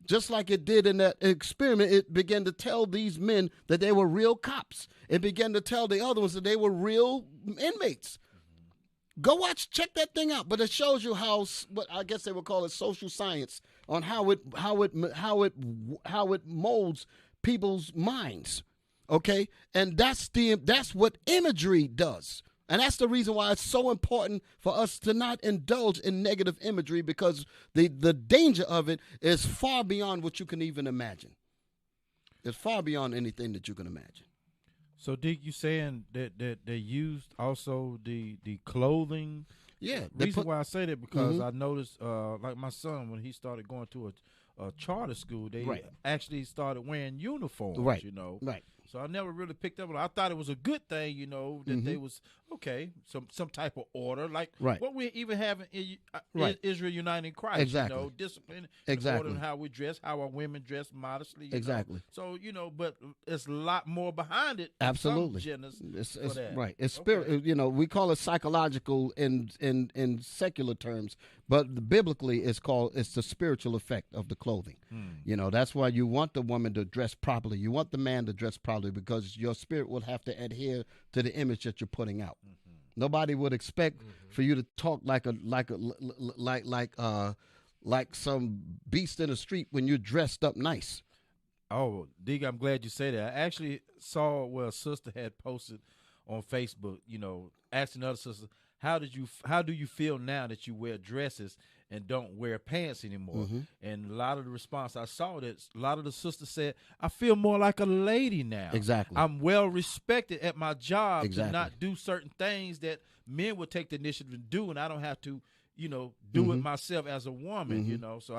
Just like it did in that experiment, it began to tell these men that they were real cops. It began to tell the other ones that they were real inmates. Go check that thing out. But it shows you how, what I guess they would call it, social science, on how it molds people's minds. Okay, and that's what imagery does. And that's the reason why it's so important for us to not indulge in negative imagery, because the danger of it is far beyond what you can even imagine. It's far beyond anything that you can imagine. So, Dick, you saying that they used also the clothing? Yeah. The reason why I say that because I noticed, like my son, when he started going to a charter school, they actually started wearing uniforms. Right. You know. Right. So I never really picked up on it. I thought it was a good thing, you know, that they was, okay, some type of order, like what we even have in Israel United in Christ. Exactly. You know, discipline, exactly. order in how we dress, how our women dress modestly. Exactly. Know? So, you know, but it's a lot more behind it. Absolutely. It's right. It's spirit. You know, we call it psychological in secular terms, but biblically it's the spiritual effect of the clothing. You know, that's why you want the woman to dress properly. You want the man to dress properly, because your spirit will have to adhere to the image that you're putting out. Nobody would expect for you to talk like some beast in the street when you're dressed up nice. Oh, Dig, I'm glad you say that. I actually saw where a sister had posted on Facebook, you know, asking other sisters, how do you feel now that you wear dresses and don't wear pants anymore? And a lot of the response I saw, that a lot of the sisters said, I feel more like a lady now. Exactly. I'm well respected at my job Exactly. to not do certain things that men would take the initiative to do, and I don't have to, you know, do it myself as a woman, you know. So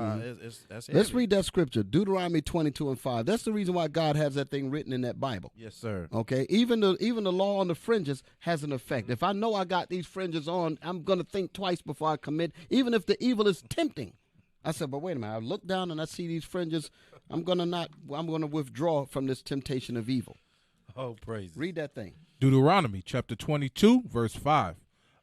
that's heavy. Let's read that scripture, Deuteronomy 22:5. That's the reason why God has that thing written in that Bible. Yes, sir. Okay, even the law on the fringes has an effect. If I know I got these fringes on, I'm going to think twice before I commit, even if the evil is tempting. I said, but wait a minute, I look down and I see these fringes. I'm going to withdraw from this temptation of evil. Oh, praise. Read that thing. Deuteronomy chapter 22, verse 5.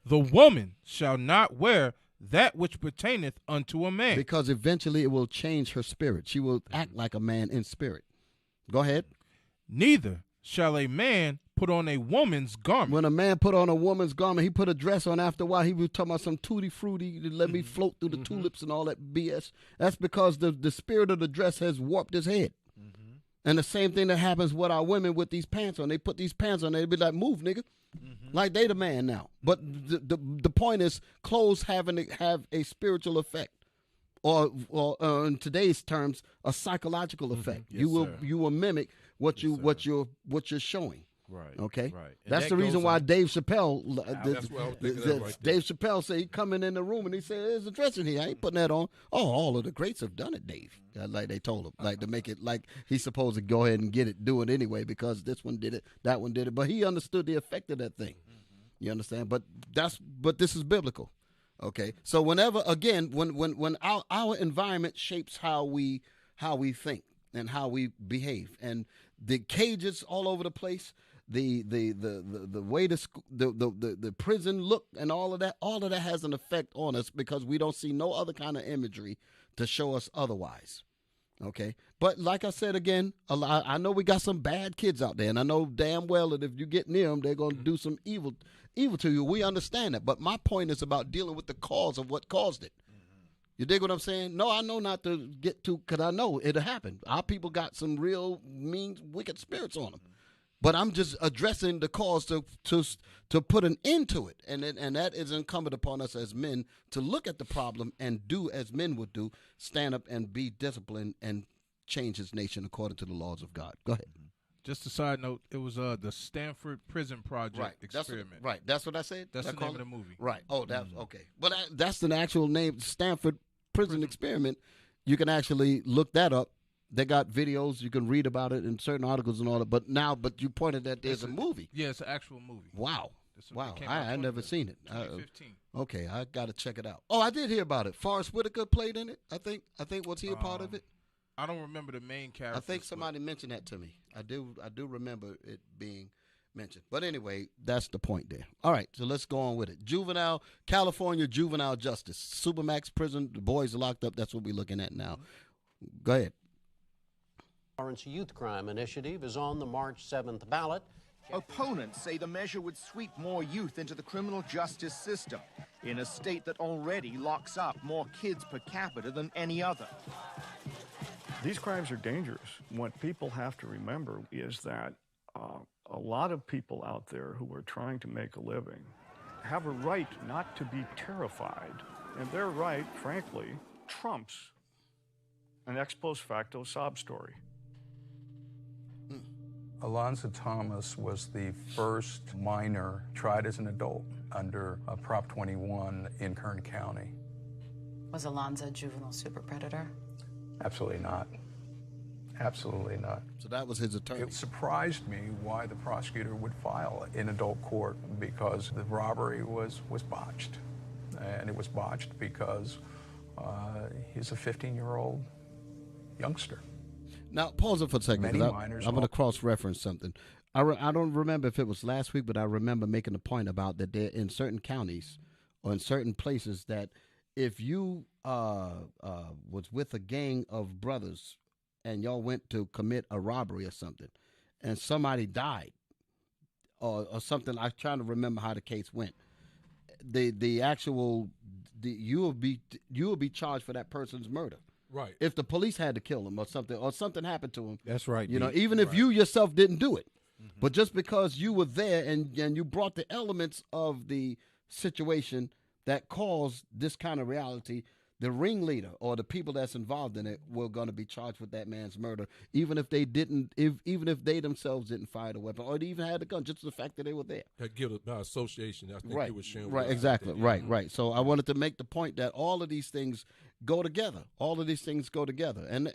The woman shall not wear that which pertaineth unto a man. Because eventually it will change her spirit. She will act like a man in spirit. Go ahead. Neither shall a man put on a woman's garment. When a man put on a woman's garment, he put a dress on. After a while, he was talking about some tutti frutti, let me float through the tulips and all that BS. That's because the spirit of the dress has warped his head. And the same thing that happens with our women with these pants on. They put these pants on, they be like, move, nigga. Like they the man now. But the point is, clothes have a spiritual effect, or in today's terms, a psychological effect. Yes, you will mimic what you're showing. Right. Okay. Right. That's that the reason why Dave Chappelle. That's what I was thinking of right there. Dave Chappelle said he coming in the room and he said, "There's a dress in here. I ain't putting that on." Oh, all of the greats have done it, Dave. Like they told him, like to make it like he's supposed to go ahead and do it anyway because this one did it, that one did it. But he understood the effect of that thing. You understand? But this is biblical. Okay. So whenever again, when our environment shapes how we think and how we behave, and the cages all over the place. The way the prison look and all of that has an effect on us because we don't see no other kind of imagery to show us otherwise. Okay, but like I said again, I know we got some bad kids out there, and I know damn well that if you get near them, they're going to do some evil to you. We understand that, but my point is about dealing with the cause of what caused it. You dig what I'm saying? No, I know not to get to, because I know it'll happen. Our people got some real mean, wicked spirits on them. But I'm just addressing the cause to put an end to it. And that is incumbent upon us as men to look at the problem and do as men would do, stand up and be disciplined and change his nation according to the laws of God. Go ahead. Just a side note, it was the Stanford Prison Project experiment. That's what I said? That's the name of the movie. Right. Oh, that's okay. But that's the actual name, Stanford Prison Experiment. You can actually look that up. They got videos. You can read about it in certain articles and all that. But you pointed that there's a movie. Yeah, it's an actual movie. Wow. Wow, I never seen it. 2015. Okay, I got to check it out. Oh, I did hear about it. Forrest Whitaker played in it. I think was he a part of it? I don't remember the main character. I think somebody mentioned that to me. I do remember it being mentioned. But anyway, that's the point there. All right, so let's go on with it. California juvenile justice, Supermax prison. The boys are locked up. That's what we're looking at now. Go ahead. Lawrence Youth Crime Initiative is on the March 7th ballot. Opponents say the measure would sweep more youth into the criminal justice system in a state that already locks up more kids per capita than any other. These crimes are dangerous. What people have to remember is that a lot of people out there who are trying to make a living have a right not to be terrified. And their right, frankly, trumps an ex post facto sob story. Alonzo Thomas was the first minor tried as an adult under Prop 21 in Kern County. Was Alonzo a juvenile super predator? Absolutely not. Absolutely not. So that was his attorney. It surprised me why the prosecutor would file in adult court, because the robbery was botched. And it was botched because he's a 15-year-old youngster. Now, pause it for a second. I'm going to cross-reference something. I don't remember if it was last week, but I remember making a point about that there in certain counties or in certain places that if you was with a gang of brothers and y'all went to commit a robbery or something and somebody died or something, I'm trying to remember how the case went. You will be charged for that person's murder. Right. If the police had to kill him or something happened to him. That's right. You know, even if you yourself didn't do it. Mm-hmm. But just because you were there and you brought the elements of the situation that caused this kind of reality, the ringleader or the people that's involved in it were going to be charged with that man's murder, even if they themselves didn't fire the weapon or they even had the gun, just the fact that they were there. That guilt by association. I think right. you were sharing. Right, exactly. Right. So I wanted to make the point that all of these things go together. All of these things go together. And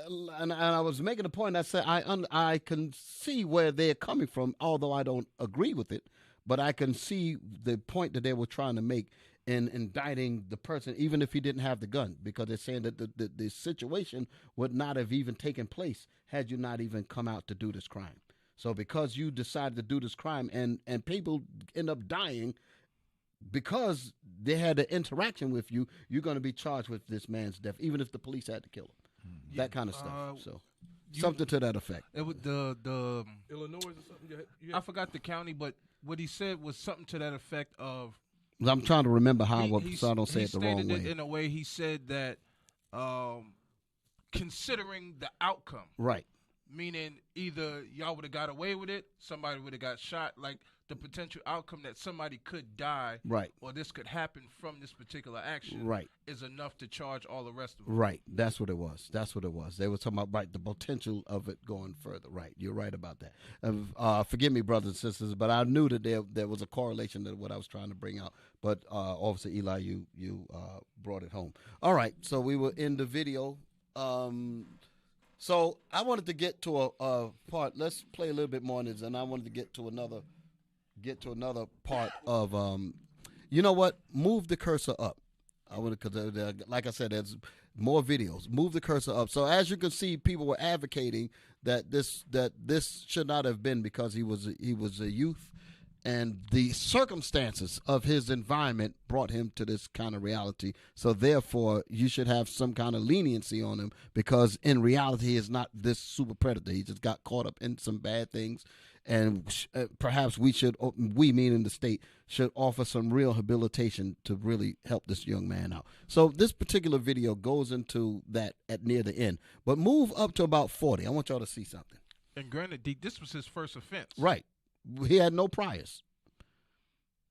I was making a point. I said I can see where they're coming from, although I don't agree with it. But I can see the point that they were trying to make in indicting the person, even if he didn't have the gun, because they're saying that the situation would not have even taken place had you not even come out to do this crime. So because you decided to do this crime and people end up dying because they had an interaction with you, you're going to be charged with this man's death, even if the police had to kill him. Yeah, that kind of stuff. So something to that effect. It was the Illinois or something. I forgot the county, but what he said was something to that effect of. I'm trying to remember how so I don't say it the wrong way. He stated it in a way. He said that considering the outcome, right? Meaning either y'all would have got away with it, somebody would have got shot. Like the potential outcome that somebody could die, right, or this could happen from this particular action, right, is enough to charge all the rest of them. Right. That's what it was. They were talking about the potential of it going further. Right. You're right about that. Forgive me, brothers and sisters, but I knew that there was a correlation to what I was trying to bring out. But Officer Eli, you brought it home. All right. So we were in the video. So I wanted to get to a part. Let's play a little bit more on this, and I wanted to get to another part of you know what? Move the cursor up. I want to, because like I said, there's more videos. Move the cursor up. So as you can see, people were advocating that this should not have been, because he was a youth, and the circumstances of his environment brought him to this kind of reality. So therefore, you should have some kind of leniency on him, because in reality, he is not this super predator. He just got caught up in some bad things. And perhaps we meaning the state, should offer some rehabilitation to really help this young man out. So this particular video goes into that at near the end. But move up to about 40. I want y'all to see something. And granted, this was his first offense. Right. He had no priors.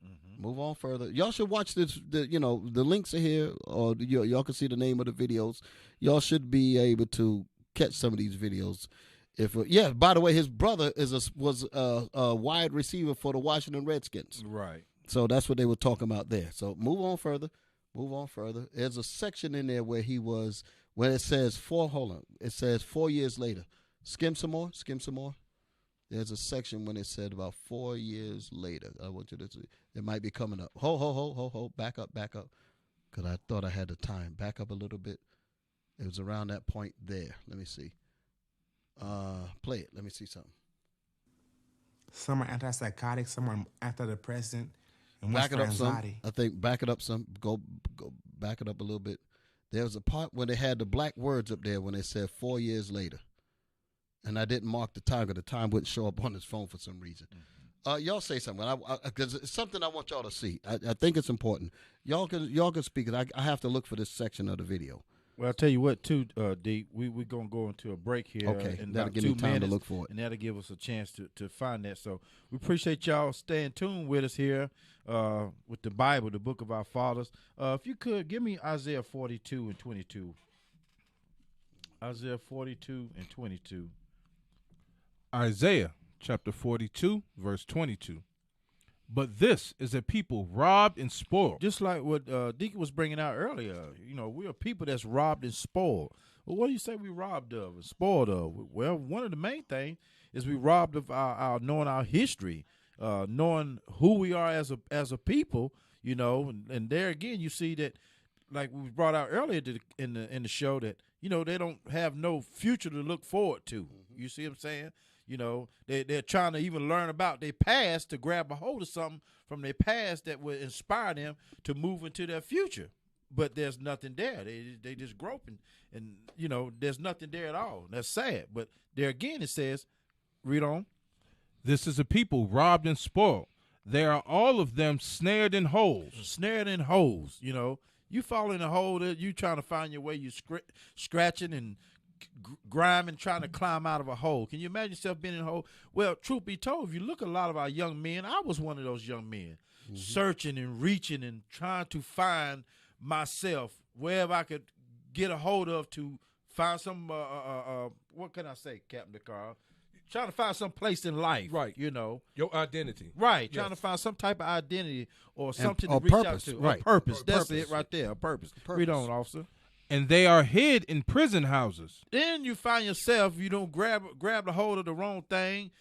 Mm-hmm. Move on further. Y'all should watch this. The links are here, or y'all can see the name of the videos. Y'all should be able to catch some of these videos. By the way, his brother was a wide receiver for the Washington Redskins. Right. So that's what they were talking about there. So move on further. There's a section in there where it says 4 years later. Skim some more. there's a section when it said about 4 years later. I want you to see. It might be coming up. Ho. Back up. Because I thought I had the time. Back up a little bit. It was around that point there. Let me see. Play it. Let me see something. Some are antipsychotic, some are antidepressant, and Back it for up some. anxiety. I think back it up some. Go back it up a little bit. There was a part when they had the black words up there when they said 4 years later. And I didn't mark the time because the time wouldn't show up on his phone for some reason. Y'all say something because it's something I want y'all to see. I think it's important. Y'all can speak it. I have to look for this section of the video. Well, I'll tell you what, too, D, we're going to go into a break here. Okay, in that'll about give 2 me time minutes, to look for it. And that'll give us a chance to find that. So we appreciate y'all staying tuned with us here with the Bible, the book of our fathers. If you could, give me Isaiah 42 and 22. Isaiah 42 and 22. Isaiah chapter 42, verse 22. But this is a people robbed and spoiled. Just like what Deacon was bringing out earlier, we're a people that's robbed and spoiled. Well, what do you say we robbed of and spoiled of? Well, one of the main things is we robbed of our knowing our history, knowing who we are as a people, and there again you see that, like we brought out earlier in the show, that they don't have no future to look forward to. Mm-hmm. You see what I'm saying? They're trying to even learn about their past to grab a hold of something from their past that would inspire them to move into their future. But there's nothing there. They just groping, and there's nothing there at all. That's sad. But there again it says, read on. This is a people robbed and spoiled. They are all of them snared in holes. Snared in holes. You fall in a hole that you trying to find your way. You scratching and grinding, trying to climb out of a hole. Can you imagine yourself being in a hole? Well, truth be told, if you look at a lot of our young men, I was one of those young men, searching and reaching and trying to find myself wherever I could get a hold of to find some, what can I say, Captain DeCarl? Trying to find some place in life, right? Your identity, right? Yes. Trying to find some type of identity or something or to reach purpose, out to, right? A purpose. That's Purpose. it, right there. A purpose. Read on, officer. And they are hid in prison houses. Then you find yourself, you don't grab the hold of the wrong thing,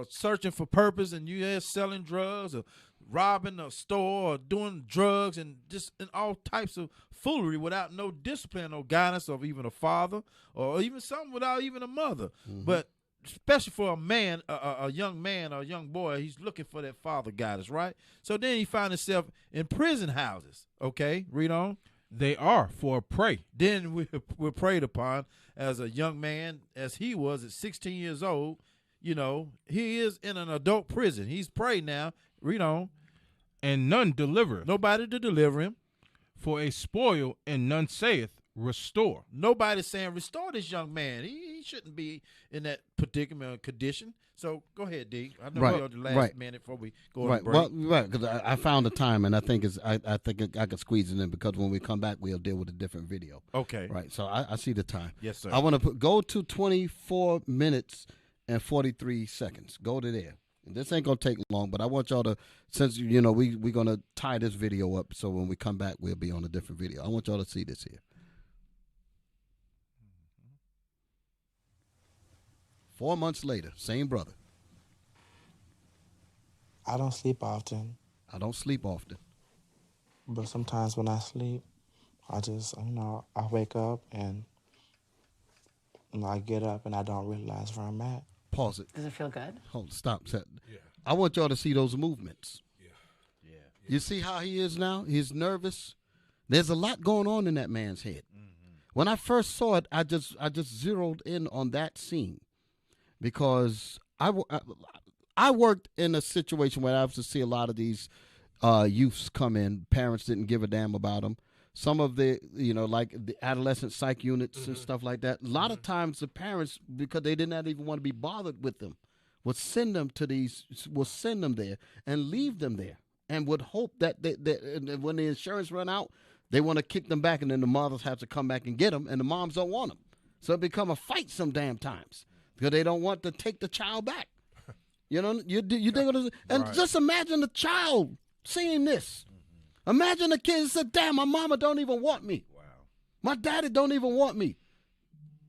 searching for purpose, and you selling drugs or robbing a store or doing drugs and just in all types of foolery without no discipline, no guidance of even a father or even something without even a mother. Mm-hmm. But especially for a man, a young man or a young boy, he's looking for that father guidance, right? So then he finds himself in prison houses. Okay, read on. They are for a prey. Then we're preyed upon as a young man, as he was at 16 years old. He is in an adult prison. He's prey now. Read on. And none deliver. Nobody to deliver him. For a spoil, and none saith, restore. Nobody's saying restore this young man. He shouldn't be in that particular condition. So go ahead, D. I know we're on the last minute before we go on break. Well, right, because I found the time, and I think I think I could squeeze it in because when we come back, we'll deal with a different video. Okay. Right. So I see the time. Yes, sir. I want to go to 24 minutes and 43 seconds. Go to there. And this ain't gonna take long, but I want y'all to, since we're gonna tie this video up, so when we come back, we'll be on a different video. I want y'all to see this here. 4 months later, same brother. I don't sleep often. But sometimes when I sleep, I just, I wake up and I get up and I don't realize where I'm at. Pause it. Does it feel good? Hold, stop. Yeah. I want y'all to see those movements. Yeah. You see how he is now? He's nervous. There's a lot going on in that man's head. Mm-hmm. When I first saw it, I just zeroed in on that scene because I worked in a situation where I used to see a lot of these youths come in. Parents didn't give a damn about them. Some of the, like the adolescent psych units and stuff like that. A lot of times the parents, because they did not even want to be bothered with them, would send them there and leave them there and would hope that when the insurance run out, they want to kick them back and then the mothers have to come back and get them and the moms don't want them. So it become a fight some damn times because they don't want to take the child back. You think of this? And Right. Just imagine the child seeing this. Imagine the kid said, damn, my mama don't even want me. Wow. My daddy don't even want me.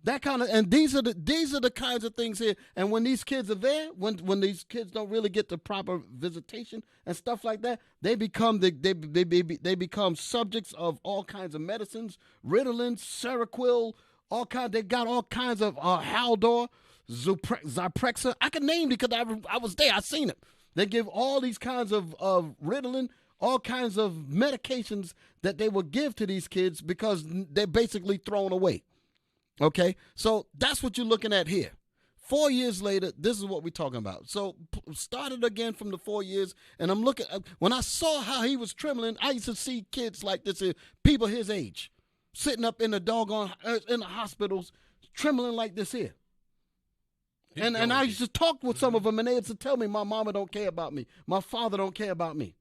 That kind of, and these are the kinds of things here. And when these kids are there, when these kids don't really get the proper visitation and stuff like that, they become they become subjects of all kinds of medicines, Ritalin, Seroquel, all kinds. They got all kinds of Haldor, Zyprexa. I can name it because I was there. I seen it. They give all these kinds of Ritalin, all kinds of medications that they will give to these kids because they're basically thrown away. Okay, so that's what you're looking at here. 4 years later, this is what we're talking about. So started again from the 4 years, and I'm looking. When I saw how he was trembling, I used to see kids like this here, people his age, sitting up in the doggone in the hospitals, trembling like this here. And I used to talk with some of them, and they used to tell me, my mama don't care about me, my father don't care about me,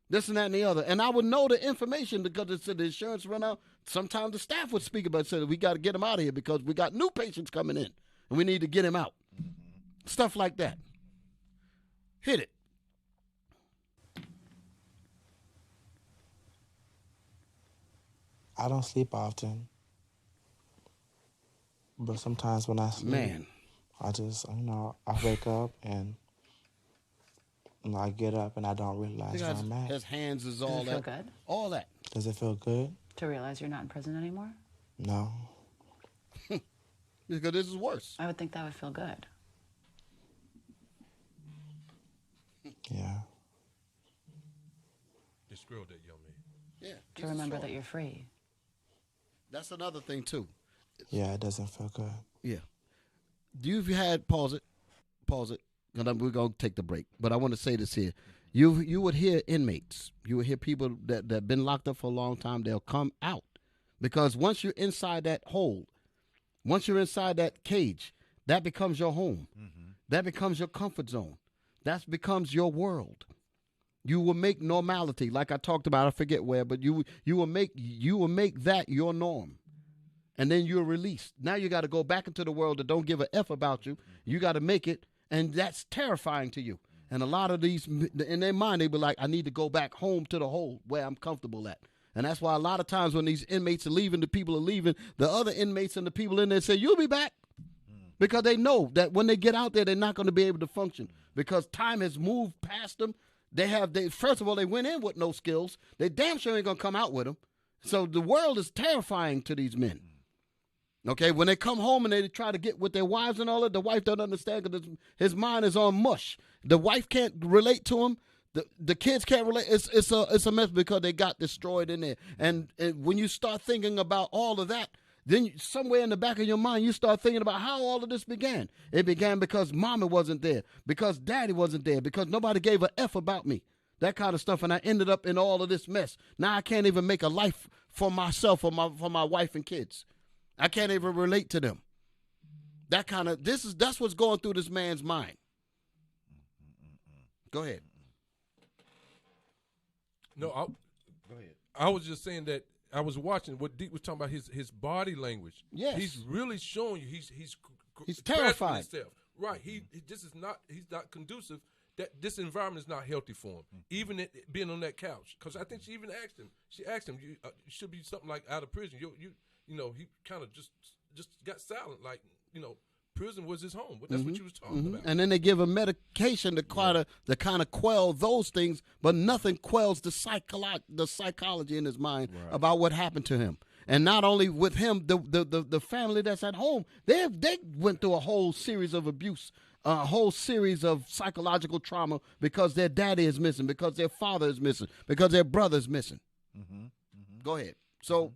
this and that and the other. And I would know the information because it said the insurance run out. Sometimes the staff would speak about it, said we got to get him out of here because we got new patients coming in and we need to get him out. Stuff like that. Hit it. I don't sleep often, but sometimes when I sleep, I just, I wake up and I get up and I don't realize where I'm at. His hands is all that. Does it feel good? All that. Does it feel good? To realize you're not in prison anymore? No. Because this is worse. I would think that would feel good. Yeah. Just grilled that young man. Yeah. To remember that you're free. That's another thing too. Yeah, it doesn't feel good. Yeah. You've had pause it, and we're gonna take the break. But I want to say this here: you would hear inmates, you would hear people that have been locked up for a long time. They'll come out because once you're inside that hole, once you're inside that cage, that becomes your home. Mm-hmm. That becomes your comfort zone. That becomes your world. You will make normality, like I talked about. I forget where, but you will make that your norm. And then you're released. Now you got to go back into the world that don't give a F about you. You got to make it, and that's terrifying to you. And a lot of these, in their mind, they be like, I need to go back home to the hole where I'm comfortable at. And that's why a lot of times when these inmates are leaving, the people are leaving, the other inmates and the people in there say, you'll be back. Because they know that when they get out there, they're not going to be able to function because time has moved past them. First of all, they went in with no skills. They damn sure ain't going to come out with them. So the world is terrifying to these men. Okay, when they come home and they try to get with their wives and all that, the wife don't understand because his mind is on mush. The wife can't relate to him. The kids can't relate. It's a mess because they got destroyed in there. And when you start thinking about all of that, then somewhere in the back of your mind, you start thinking about how all of this began. It began because mama wasn't there, because daddy wasn't there, because nobody gave a F about me. That kind of stuff, and I ended up in all of this mess. Now I can't even make a life for myself or for my wife and kids. I can't even relate to them. That's what's going through this man's mind. Go ahead. No, go ahead. I was just saying that I was watching what Deke was talking about his body language. Yes. He's really showing you he's terrified. Himself. Right. He's not conducive. That this environment is not healthy for him. Even being on that couch, because I think she even asked him. She asked him, "You should be something like out of prison." You know, he kind of just got silent, like, prison was his home. But that's what you was talking about. And then they give him medication to kind of quell those things, but nothing quells the psychology in his mind about what happened to him. And not only with him, the family that's at home, they went through a whole series of abuse, a whole series of psychological trauma because their daddy is missing, because their father is missing, because their brother is missing. Go ahead. So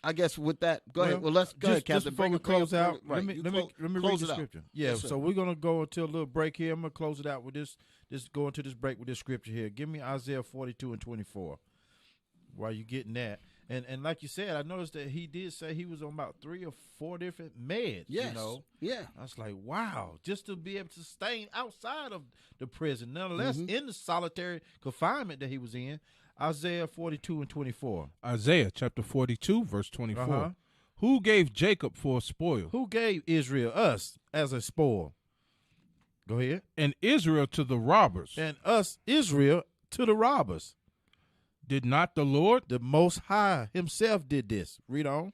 I guess with that, go ahead. Well, let's go ahead, Captain. Before we close out, right. let me read the scripture. Yeah, yes, so we're gonna go into a little break here. I'm gonna close it out with this. Go into this break with this scripture here. Give me Isaiah 42:24. While you're getting that, and like you said, I noticed that he did say he was on about 3 or 4 different meds. Yes. Yeah. I was like, wow, just to be able to sustain outside of the prison, nonetheless in the solitary confinement that he was in. Isaiah 42:24. Isaiah chapter 42, verse 24. Who gave Jacob for a spoil? Who gave Israel, us, as a spoil? Go ahead. And Israel to the robbers. And us, Israel, to the robbers. Did not the Lord? The Most High himself did this. Read on.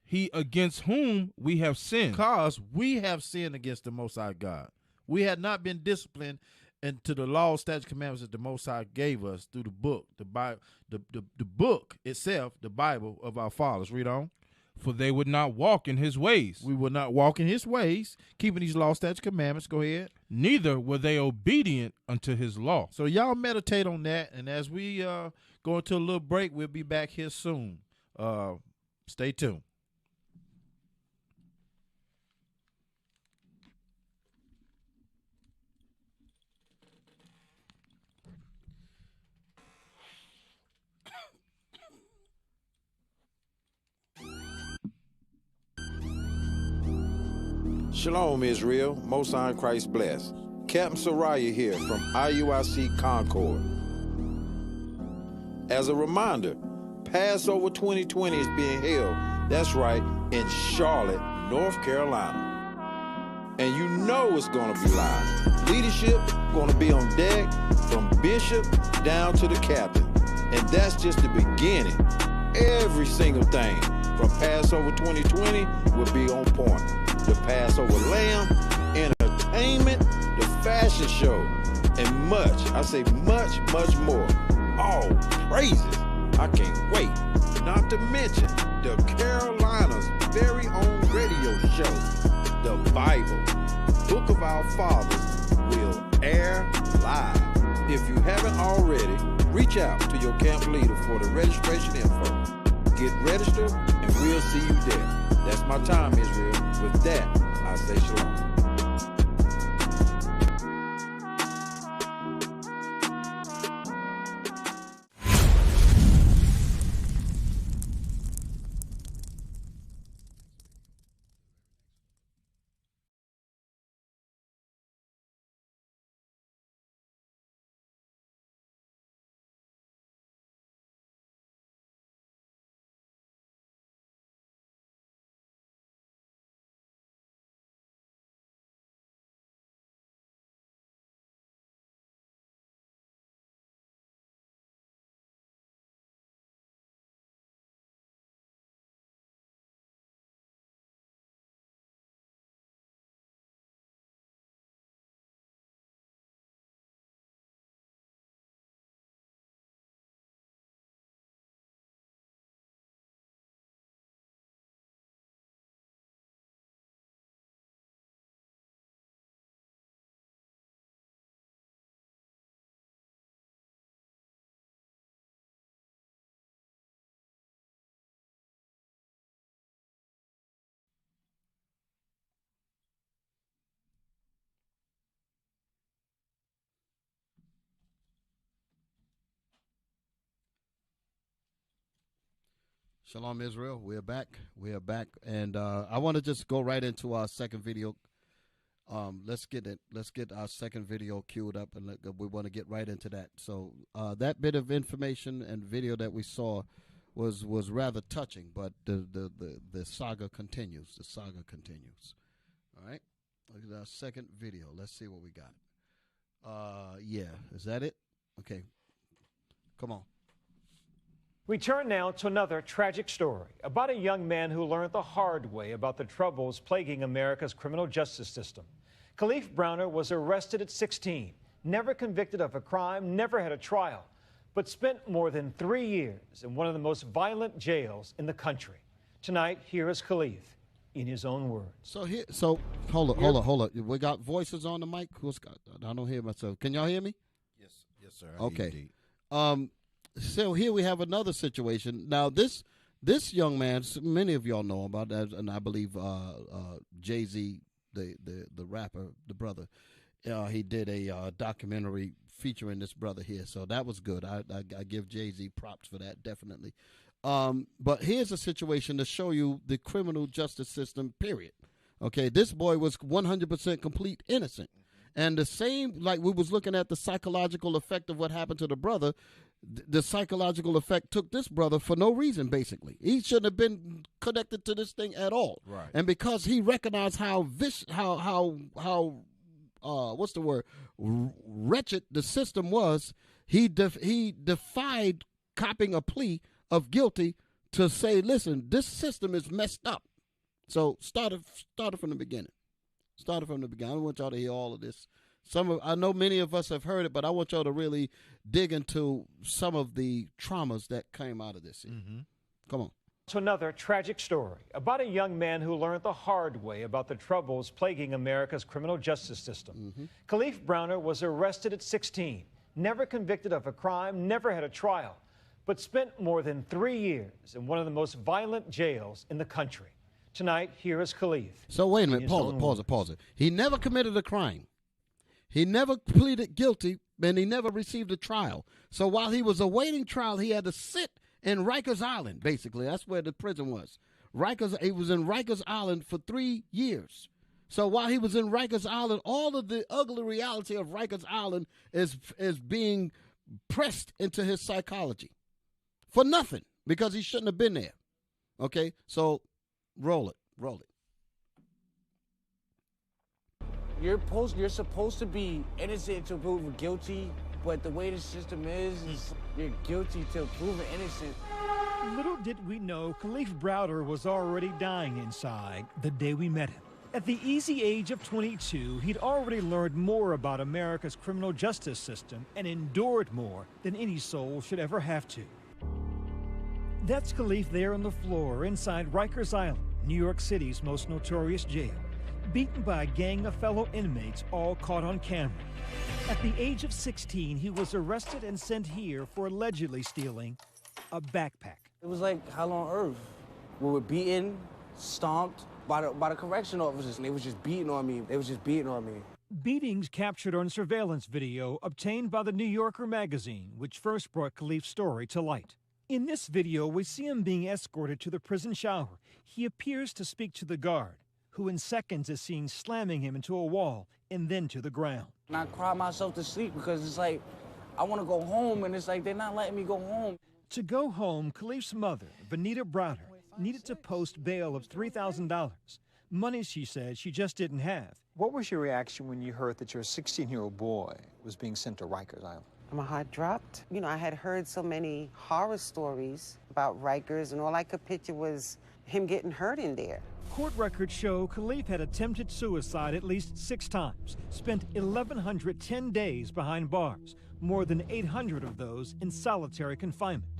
he against whom we have sinned. Because we have sinned against the Most High God. We had not been disciplined into the law, statutes, commandments that the Most High gave us through the book, the Bible, the book itself, the Bible of our fathers. Read on. For they would not walk in his ways. We would not walk in his ways, keeping these law, statutes, commandments. Go ahead. Neither were they obedient unto his law. So y'all meditate on that, and as we go into a little break, we'll be back here soon. Stay tuned. Shalom, Israel. Most High in Christ bless. Captain Soraya here from IUIC Concord. As a reminder, Passover 2020 is being held, that's right, in Charlotte, North Carolina. And you know it's going to be live. Leadership going to be on deck from bishop down to the captain. And that's just the beginning. Every single thing from Passover 2020 will be on point. The Passover lamb, entertainment, the fashion show, and much, I say much, much more. All praises. I can't wait. Not to mention the Carolina's very own radio show, the Bible, Book of Our Fathers, will air live. If you haven't already, reach out to your camp leader for the registration info. Get registered, and we'll see you there. That's my time, Israel. With that, I say shalom. Shalom, Israel. We're back. And I want to just go right into our second video. Let's get our second video queued up, and we want to get right into that. So that bit of information and video that we saw was rather touching, but the saga continues. The saga continues. All right. Look at our second video. Let's see what we got. Yeah. Is that it? Okay. Come on. We turn now to another tragic story about a young man who learned the hard way about the troubles plaguing America's criminal justice system. Khalif Browner was arrested at 16, never convicted of a crime, never had a trial, but spent more than 3 years in one of the most violent jails in the country. Tonight, here is Khalif in his own words. So hold on. We got voices on the mic. I don't hear myself. Can y'all hear me? Yes, sir. Okay. So here we have another situation. Now this young man, many of y'all know about that, and I believe Jay-Z, the rapper, the brother, he did a documentary featuring this brother here. So that was good. I give Jay-Z props for that, definitely. But here's a situation to show you the criminal justice system, period. Okay, this boy was 100% complete innocent. And the same, like we was looking at the psychological effect of what happened to the brother, the psychological effect took this brother for no reason, basically. He shouldn't have been connected to this thing at all. Right. And because he recognized how what's the word, wretched the system was, he defied copping a plea of guilty to say, listen, this system is messed up. So start it from the beginning. Start it from the beginning. I don't want y'all to hear all of this. I know many of us have heard it, but I want y'all to really dig into some of the traumas that came out of this. Come on. To another tragic story about a young man who learned the hard way about the troubles plaguing America's criminal justice system. Khalif Browner was arrested at 16, never convicted of a crime, never had a trial, but spent more than 3 years in one of the most violent jails in the country. Tonight, here is Khalif. So wait a minute, pause it. He never committed a crime. He never pleaded guilty, and he never received a trial. So while he was awaiting trial, he had to sit in Rikers Island, basically. That's where the prison was. He was in Rikers Island for 3 years. So while he was in Rikers Island, all of the ugly reality of Rikers Island is being pressed into his psychology. For nothing, because he shouldn't have been there. Okay? So roll it. You're supposed to be innocent to prove guilty, but the way the system is you're guilty to proven innocent. Little did we know Khalif Browner was already dying inside the day we met him. At the easy age of 22, he'd already learned more about America's criminal justice system and endured more than any soul should ever have to. That's Khalif there on the floor inside Rikers Island, New York City's most notorious jail, beaten by a gang of fellow inmates, all caught on camera. At the age of 16, he was arrested and sent here for allegedly stealing a backpack. It was like hell on earth. We were beaten, stomped by the correction officers, and they was just beating on me. Beatings captured on surveillance video obtained by the New Yorker magazine, which first brought Khalif's story to light. In this video, we see him being escorted to the prison shower. He appears to speak to the guard, who in seconds is seen slamming him into a wall and then to the ground. And I cried myself to sleep because it's like, I want to go home, and it's like they're not letting me go home. To go home, Khalif's mother, Vanita Browner, needed to post bail of $3,000. Money, she said, she just didn't have. What was your reaction when you heard that your 16-year-old boy was being sent to Rikers Island? My heart dropped. You know, I had heard so many horror stories about Rikers, and all I could picture was him getting hurt in there. Court records show Khalif had attempted suicide at least 6 times, spent 1,110 days behind bars, more than 800 of those in solitary confinement.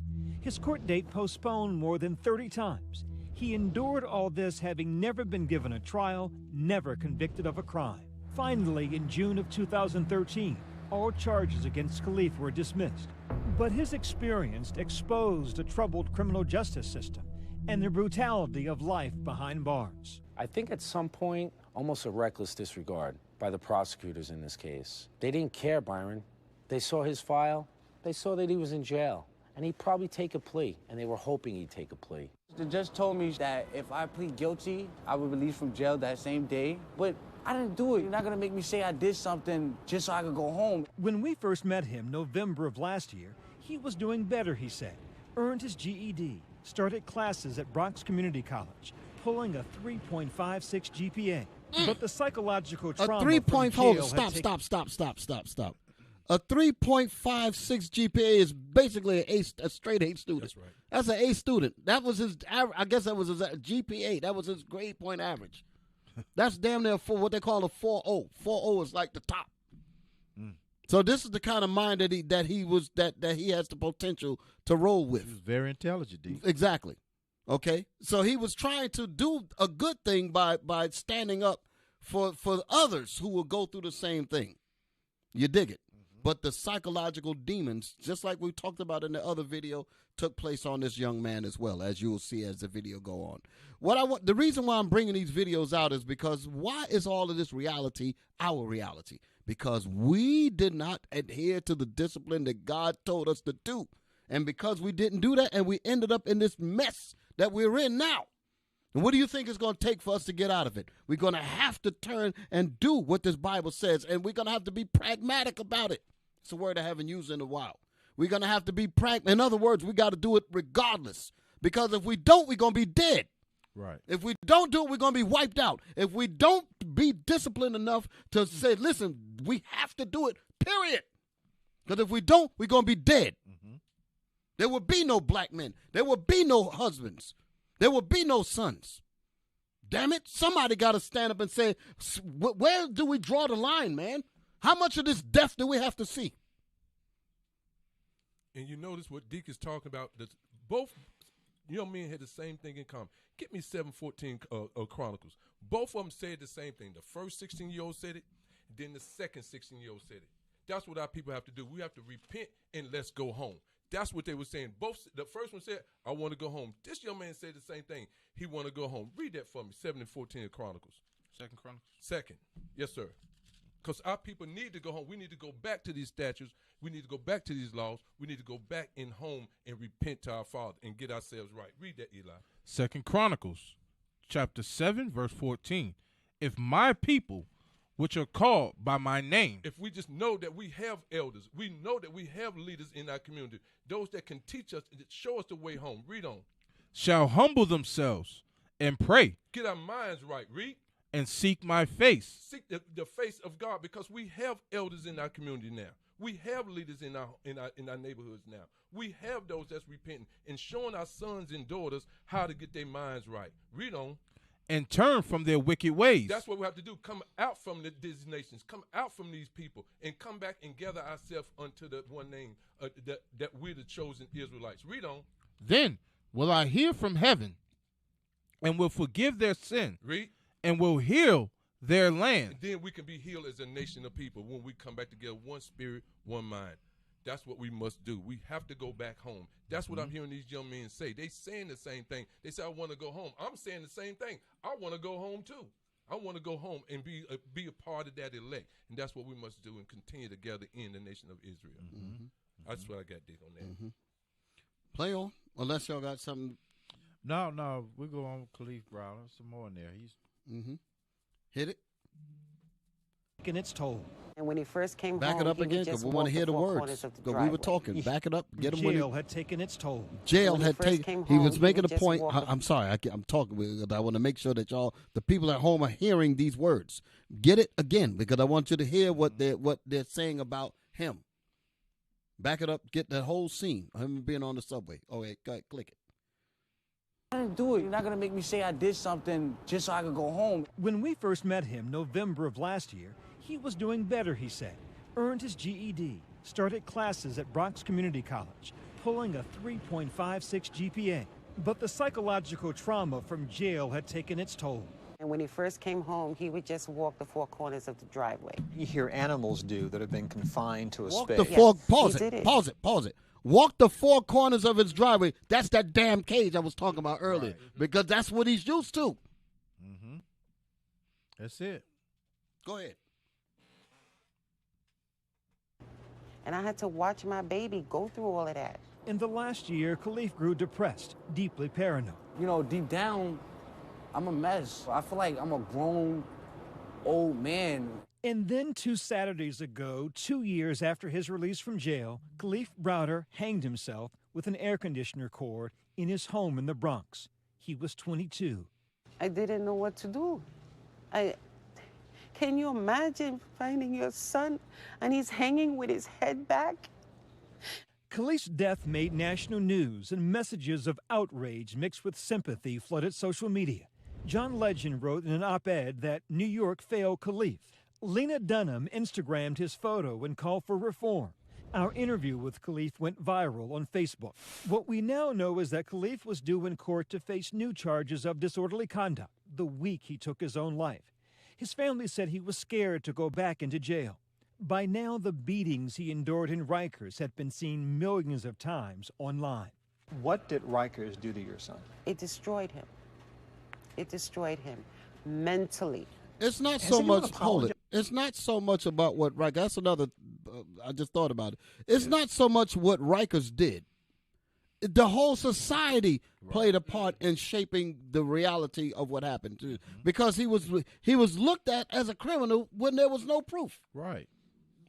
His court date postponed more than 30 times. He endured all this having never been given a trial, never convicted of a crime. Finally, in June of 2013, all charges against Khalif were dismissed. But his experience exposed a troubled criminal justice system and the brutality of life behind bars. I think at some point, almost a reckless disregard by the prosecutors in this case. They didn't care, Byron. They saw his file. They saw that he was in jail. And he'd probably take a plea, and they were hoping he'd take a plea. The judge told me that if I plead guilty, I would release from jail that same day. But I didn't do it. You're not going to make me say I did something just so I could go home. When we first met him, November of last year, he was doing better, he said. Earned his GED, started classes at Bronx Community College, pulling a 3.56 GPA. But the psychological trauma Stop. A 3.56 GPA is basically a straight A student. That's right. That's an A student. That was his, I guess that was his GPA. That was his grade point average. That's damn near for what they call a 4.0. 4.0 is like the top. So this is the kind of mind that he has the potential to roll with. He was very intelligent, D. Exactly. Okay. So he was trying to do a good thing by standing up for others who will go through the same thing. You dig it? But the psychological demons, just like we talked about in the other video, took place on this young man as well, as you will see as the video go on. The reason why I'm bringing these videos out is because why is all of this reality our reality? Because we did not adhere to the discipline that God told us to do. And because we didn't do that, and we ended up in this mess that we're in now. And what do you think it's going to take for us to get out of it? We're going to have to turn and do what this Bible says, and we're going to have to be pragmatic about it. It's a word I haven't used in a while. We're going to have to be pragmatic. In other words, we got to do it regardless. Because if we don't, we're going to be dead. Right. If we don't do it, we're going to be wiped out. If we don't be disciplined enough to say, listen, we have to do it, period. Because if we don't, we're going to be dead. There would be no black men. There would be no husbands. There would be no sons. Damn it. Somebody got to stand up and say, where do we draw the line, man? How much of this death do we have to see? And you notice what Deke is talking about. Both young men had the same thing in common. Get me 7:14 Chronicles. Both of them said the same thing. The first 16-year-old said it, then the second 16-year-old said it. That's what our people have to do. We have to repent and let's go home. That's what they were saying. The first one said, I want to go home. This young man said the same thing. He want to go home. Read that for me, 7:14 Chronicles. Second Chronicles? Second. Yes, sir. Because our people need to go home. We need to go back to these statutes. We need to go back to these laws. We need to go back in home and repent to our Father and get ourselves right. Read that, Eli. Second Chronicles, chapter 7, verse 14. If my people, which are called by my name. If we just know that we have elders, we know that we have leaders in our community, those that can teach us, show us the way home. Read on. Shall humble themselves and pray. Get our minds right. Read. And seek my face. Seek the face of God, because we have elders in our community now. We have leaders in our neighborhoods now. We have those that's repenting and showing our sons and daughters how to get their minds right. Read on. And turn from their wicked ways. That's what we have to do. Come out from these nations. Come out from these people and come back and gather ourselves unto the one name that we're the chosen Israelites. Read on. Then will I hear from heaven and will forgive their sin. Read. And will heal their land. And then we can be healed as a nation of people when we come back together, one spirit, one mind. That's what we must do. We have to go back home. That's what I'm hearing these young men say. They saying the same thing. They say, I want to go home. I'm saying the same thing. I want to go home too. I want to go home and be a part of that elect. And that's what we must do and continue together in the nation of Israel. That's what I got, Dick, on that. Play on, unless y'all got something. No, we go on with Khalif Browner. Some more in there. He's hit it. And its toll. And when he first came back home, it up again, because we want to hear the words. Because we were talking. Back it up. Get him. Jail had taken its toll. Jail had taken. He was making a point. I'm sorry. I'm talking with. I want to make sure that the people at home, are hearing these words. Get it again, because I want you to hear what they're saying about him. Back it up. Get that whole scene. Him being on the subway. Oh, wait, click it. I didn't do it. You're not going to make me say I did something just so I could go home. When we first met him, November of last year, he was doing better, he said. Earned his GED, started classes at Bronx Community College, pulling a 3.56 GPA. But the psychological trauma from jail had taken its toll. And when he first came home, he would just walk the four corners of the driveway. You hear animals do that have been confined to a space. Pause it. Walk the four corners of his driveway. That's that damn cage I was talking about earlier. Right. Because that's what he's used to. That's it. Go ahead. And I had to watch my baby go through all of that. In the last year, Khalif grew depressed, deeply paranoid. You know, deep down, I'm a mess. I feel like I'm a grown old man. And then 2 Saturdays ago, 2 years after his release from jail, Khalif Browder hanged himself with an air conditioner cord in his home in the Bronx. He was 22. I didn't know what to do. Can you imagine finding your son and he's hanging with his head back? Khalif's death made national news, and messages of outrage mixed with sympathy flooded social media. John Legend wrote in an op-ed that New York failed Khalif. Lena Dunham Instagrammed his photo and called for reform. Our interview with Khalif went viral on Facebook. What we now know is that Khalif was due in court to face new charges of disorderly conduct the week he took his own life. His family said he was scared to go back into jail. By now, the beatings he endured in Rikers had been seen millions of times online. What did Rikers do to your son? It destroyed him. It destroyed him mentally. It's not so much. Hold it. It's not so much about what Rikers. That's another. I just thought about it. It's not so much what Rikers did. The whole society played a part in shaping the reality of what happened to, because he was looked at as a criminal when there was no proof. Right.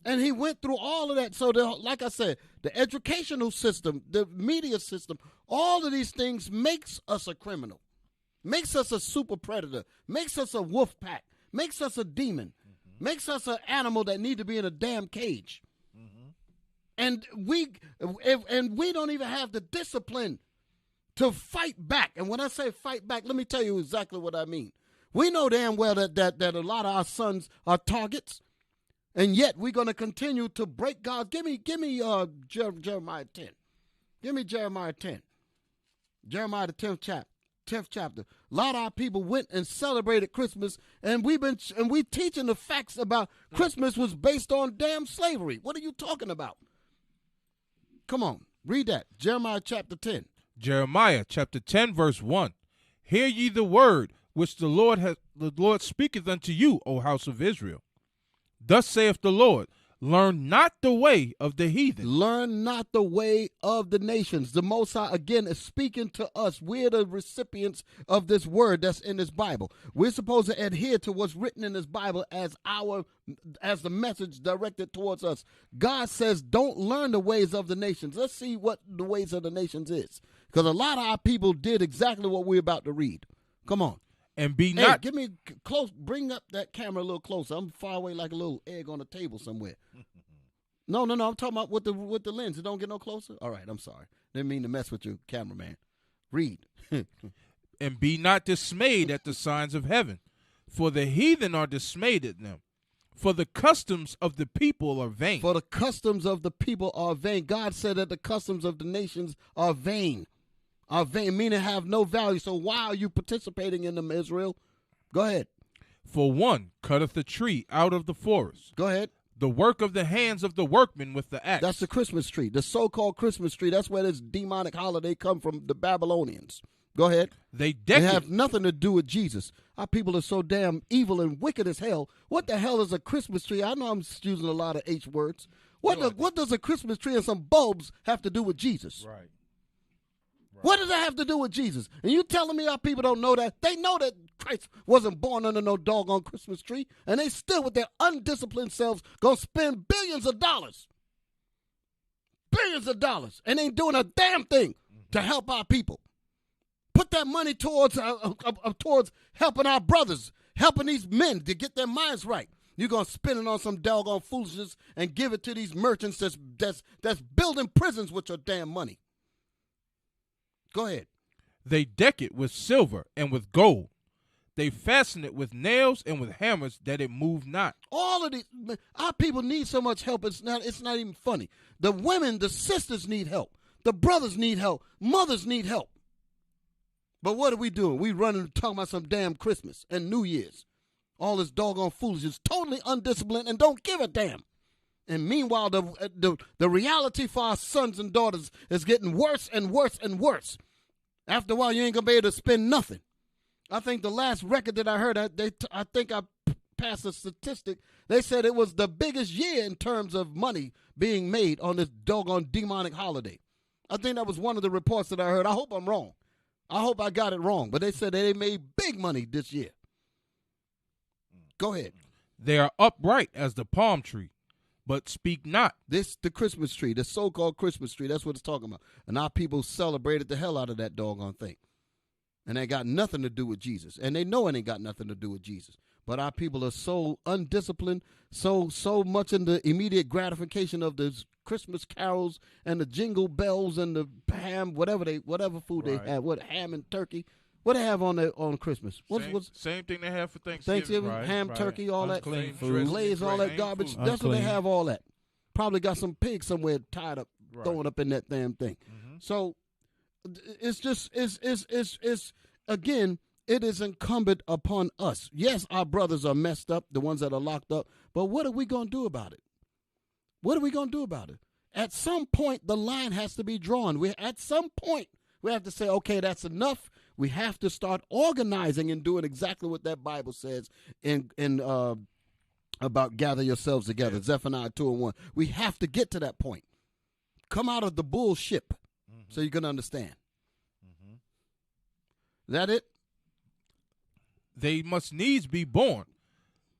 And he went through all of that. So, like I said, the educational system, the media system, all of these things makes us a criminal, makes us a super predator, makes us a wolf pack, makes us a demon, makes us an animal that need to be in a damn cage. And we don't even have the discipline to fight back. And when I say fight back, let me tell you exactly what I mean. We know damn well that a lot of our sons are targets, and yet we're going to continue to break God. Give me Jeremiah 10. Give me Jeremiah 10. Jeremiah the 10th chapter. A lot of our people went and celebrated Christmas, and we teaching the facts about Christmas was based on damn slavery. What are you talking about? Come on, read that. Jeremiah chapter 10. Jeremiah chapter 10, verse 1. Hear ye the word which the Lord speaketh unto you, O house of Israel. Thus saith the Lord, learn not the way of the heathen. Learn not the way of the nations. The Most High, again, is speaking to us. We're the recipients of this word that's in this Bible. We're supposed to adhere to what's written in this Bible as the message directed towards us. God says, don't learn the ways of the nations. Let's see what the ways of the nations is. Because a lot of our people did exactly what we're about to read. Come on. And be not. Hey, give me close. Bring up that camera a little closer. I'm far away like a little egg on a table somewhere. No. I'm talking about with the lens. It don't get no closer. All right. I'm sorry. Didn't mean to mess with you, cameraman. Read. And be not dismayed at the signs of heaven, for the heathen are dismayed at them. For the customs of the people are vain. For the customs of the people are vain. God said that the customs of the nations are vain. Are vain, meaning have no value. So why are you participating in them, Israel? Go ahead. For one cutteth a tree out of the forest. Go ahead. The work of the hands of the workmen with the axe. That's the Christmas tree, the so-called Christmas tree. That's where this demonic holiday come from, the Babylonians. Go ahead. They have nothing to do with Jesus. Our people are so damn evil and wicked as hell. What the hell is a Christmas tree? I know I'm using a lot of H words. What does a Christmas tree and some bulbs have to do with Jesus? Right. What does that have to do with Jesus? And you telling me our people don't know that? They know that Christ wasn't born under no doggone Christmas tree, and they still, with their undisciplined selves, gonna spend billions of dollars, and ain't doing a damn thing to help our people. Put that money towards helping our brothers, helping these men to get their minds right. You're gonna spend it on some doggone foolishness and give it to these merchants that's building prisons with your damn money. Go ahead. They deck it with silver and with gold. They fasten it with nails and with hammers that it move not. All of these, our people need so much help. It's not even funny. The women, the sisters need help. The brothers need help. Mothers need help. But what are we doing? We running talking about some damn Christmas and New Year's. All this doggone foolishness, totally undisciplined and don't give a damn. And meanwhile, the reality for our sons and daughters is getting worse and worse and worse. After a while, you ain't going to be able to spend nothing. I think the last record that I heard, I think I passed a statistic. They said it was the biggest year in terms of money being made on this doggone demonic holiday. I think that was one of the reports that I heard. I hope I'm wrong. I hope I got it wrong. But they said they made big money this year. Go ahead. They are upright as the palm tree, but speak not. This the Christmas tree, the so-called Christmas tree. That's what it's talking about. And our people celebrated the hell out of that doggone thing. And it got nothing to do with Jesus. And they know it ain't got nothing to do with Jesus. But our people are so undisciplined, so much in the immediate gratification of the Christmas carols and the jingle bells and the ham, whatever food they have, ham and turkey. What they have on Christmas? Same thing they have for Thanksgiving. Ham, turkey, all that. Unclean food. Glaze, all that garbage. That's what they have, all that. Probably got some pig somewhere tied up, throwing up in that damn thing. Mm-hmm. So it's just, again, it is incumbent upon us. Yes, our brothers are messed up, the ones that are locked up, but what are we going to do about it? What are we going to do about it? At some point, the line has to be drawn. At some point, we have to say, okay, that's enough. We have to start organizing and doing exactly what that Bible says in about gather yourselves together, Zephaniah 2:1. We have to get to that point. Come out of the bullshit so you can understand. Mm-hmm. Is that it? They must needs be born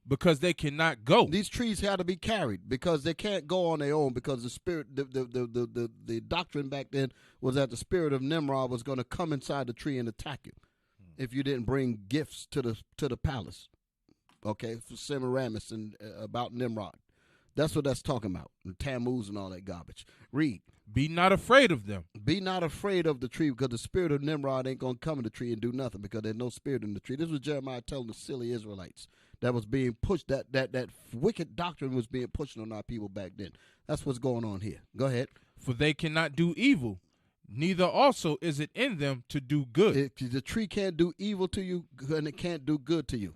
because they cannot go. These trees had to be carried because they can't go on their own because the spirit, the doctrine back then was that the spirit of Nimrod was going to come inside the tree and attack you if you didn't bring gifts to the palace. Okay, for Semiramis and about Nimrod. That's what that's talking about. And Tammuz and all that garbage. Read. Be not afraid of them. Be not afraid of the tree, because the spirit of Nimrod ain't going to come in the tree and do nothing, because there's no spirit in the tree. This was Jeremiah telling the silly Israelites that was being pushed, that wicked doctrine was being pushed on our people back then. That's what's going on here. Go ahead. For they cannot do evil, neither also is it in them to do good. The tree can't do evil to you, and it can't do good to you.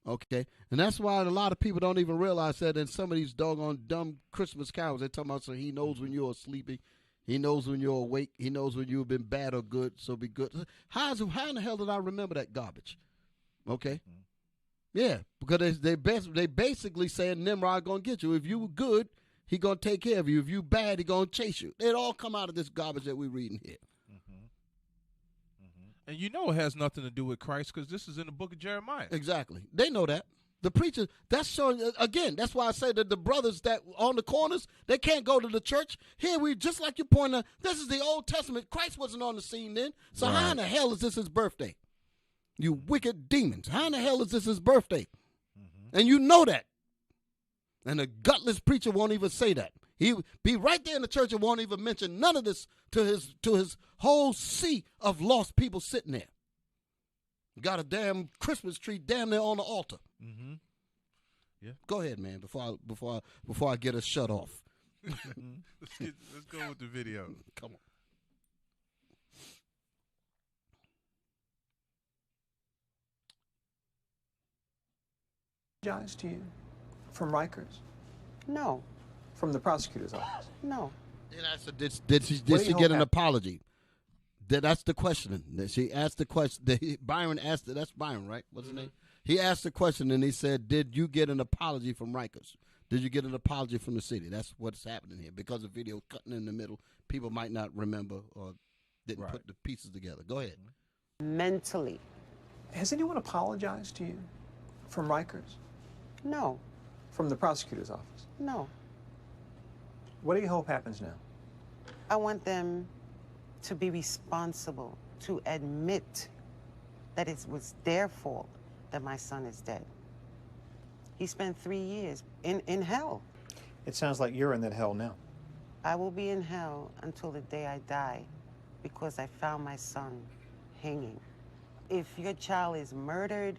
Okay? And that's why a lot of people don't even realize that in some of these doggone dumb Christmas carols, they're talking about, so he knows when you're sleeping, he knows when you're awake, he knows when you've been bad or good, so be good. How in the hell did I remember that garbage? Okay? Yeah, because they basically saying Nimrod going to get you. If you were good, he going to take care of you. If you bad, he going to chase you. It all come out of this garbage that we're reading here. And you know it has nothing to do with Christ, because this is in the book of Jeremiah. Exactly. They know that. The preachers, that's showing, again, that's why I say that the brothers that on the corners, they can't go to the church. Here we, just like you pointed out, this is the Old Testament. Christ wasn't on the scene then. So how in the hell is this his birthday? You wicked demons. How in the hell is this his birthday? And you know that. And the gutless preacher won't even say that. He be right there in the church and won't even mention none of this to his whole sea of lost people sitting there. Got a damn Christmas tree damn near on the altar. Yeah. Go ahead, man. Before I get us shut off. Let's go with the video. Come on. Apologize to you from Rikers? No. From the prosecutor's office? No. Did she get an apology? That's the question. She asked the question. Byron asked it. That's Byron, right? What's his name? He asked the question, and he said, did you get an apology from Rikers? Did you get an apology from the city? That's what's happening here. Because the video cutting in the middle, people might not remember or didn't put the pieces together. Go ahead. Mentally. Has anyone apologized to you from Rikers? No. From the prosecutor's office? No. What do you hope happens now? I want them to be responsible, to admit that it was their fault that my son is dead. He spent 3 years in hell. It sounds like you're in that hell now. I will be in hell until the day I die because I found my son hanging. If your child is murdered,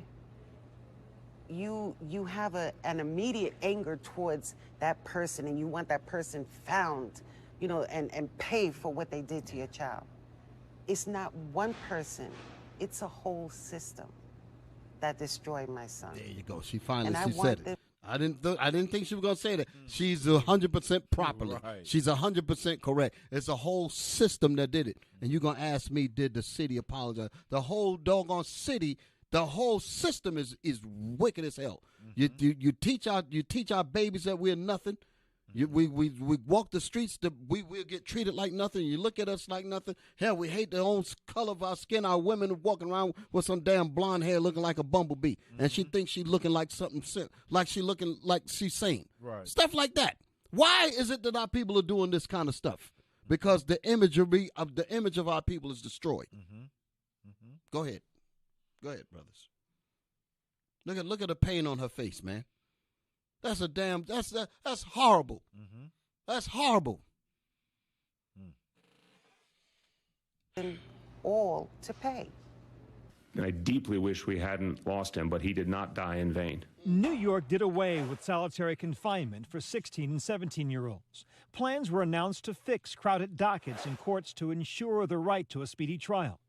you have an immediate anger towards that person, and you want that person found, you know, and pay for what they did to your child. It's not one person, it's a whole system that destroyed my son. There you go. She finally And said it. I didn't think she was going to say that. She's 100% properly. Right. She's 100% correct. It's a whole system that did it. And you're going to ask me, did the city apologize? The whole doggone city, the whole system is wicked as hell. You teach our babies that we're nothing. We walk the streets, we'll get treated like nothing. You look at us like nothing. Hell, we hate the own color of our skin. Our women are walking around with some damn blonde hair looking like a bumblebee. And she thinks she's looking like something, like she looking like she's sane. Right. Stuff like that. Why is it that our people are doing this kind of stuff? Because the imagery of our people is destroyed. Go ahead. Go ahead, brothers. Look at the pain on her face, man. That's horrible. That's horrible. All to pay. I deeply wish we hadn't lost him, but he did not die in vain. New York did away with solitary confinement for 16 and 17-year-olds. Plans were announced to fix crowded dockets in courts to ensure the right to a speedy trial.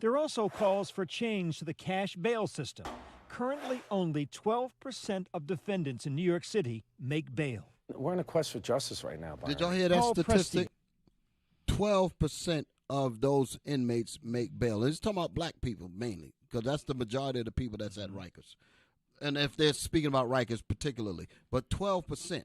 There are also calls for change to the cash bail system. Currently, only 12% of defendants in New York City make bail. We're in a quest for justice right now, Byron. Did y'all hear that statistic? 12% of those inmates make bail. And it's talking about black people mainly, because that's the majority of the people that's at Rikers. And if they're speaking about Rikers particularly, but 12%.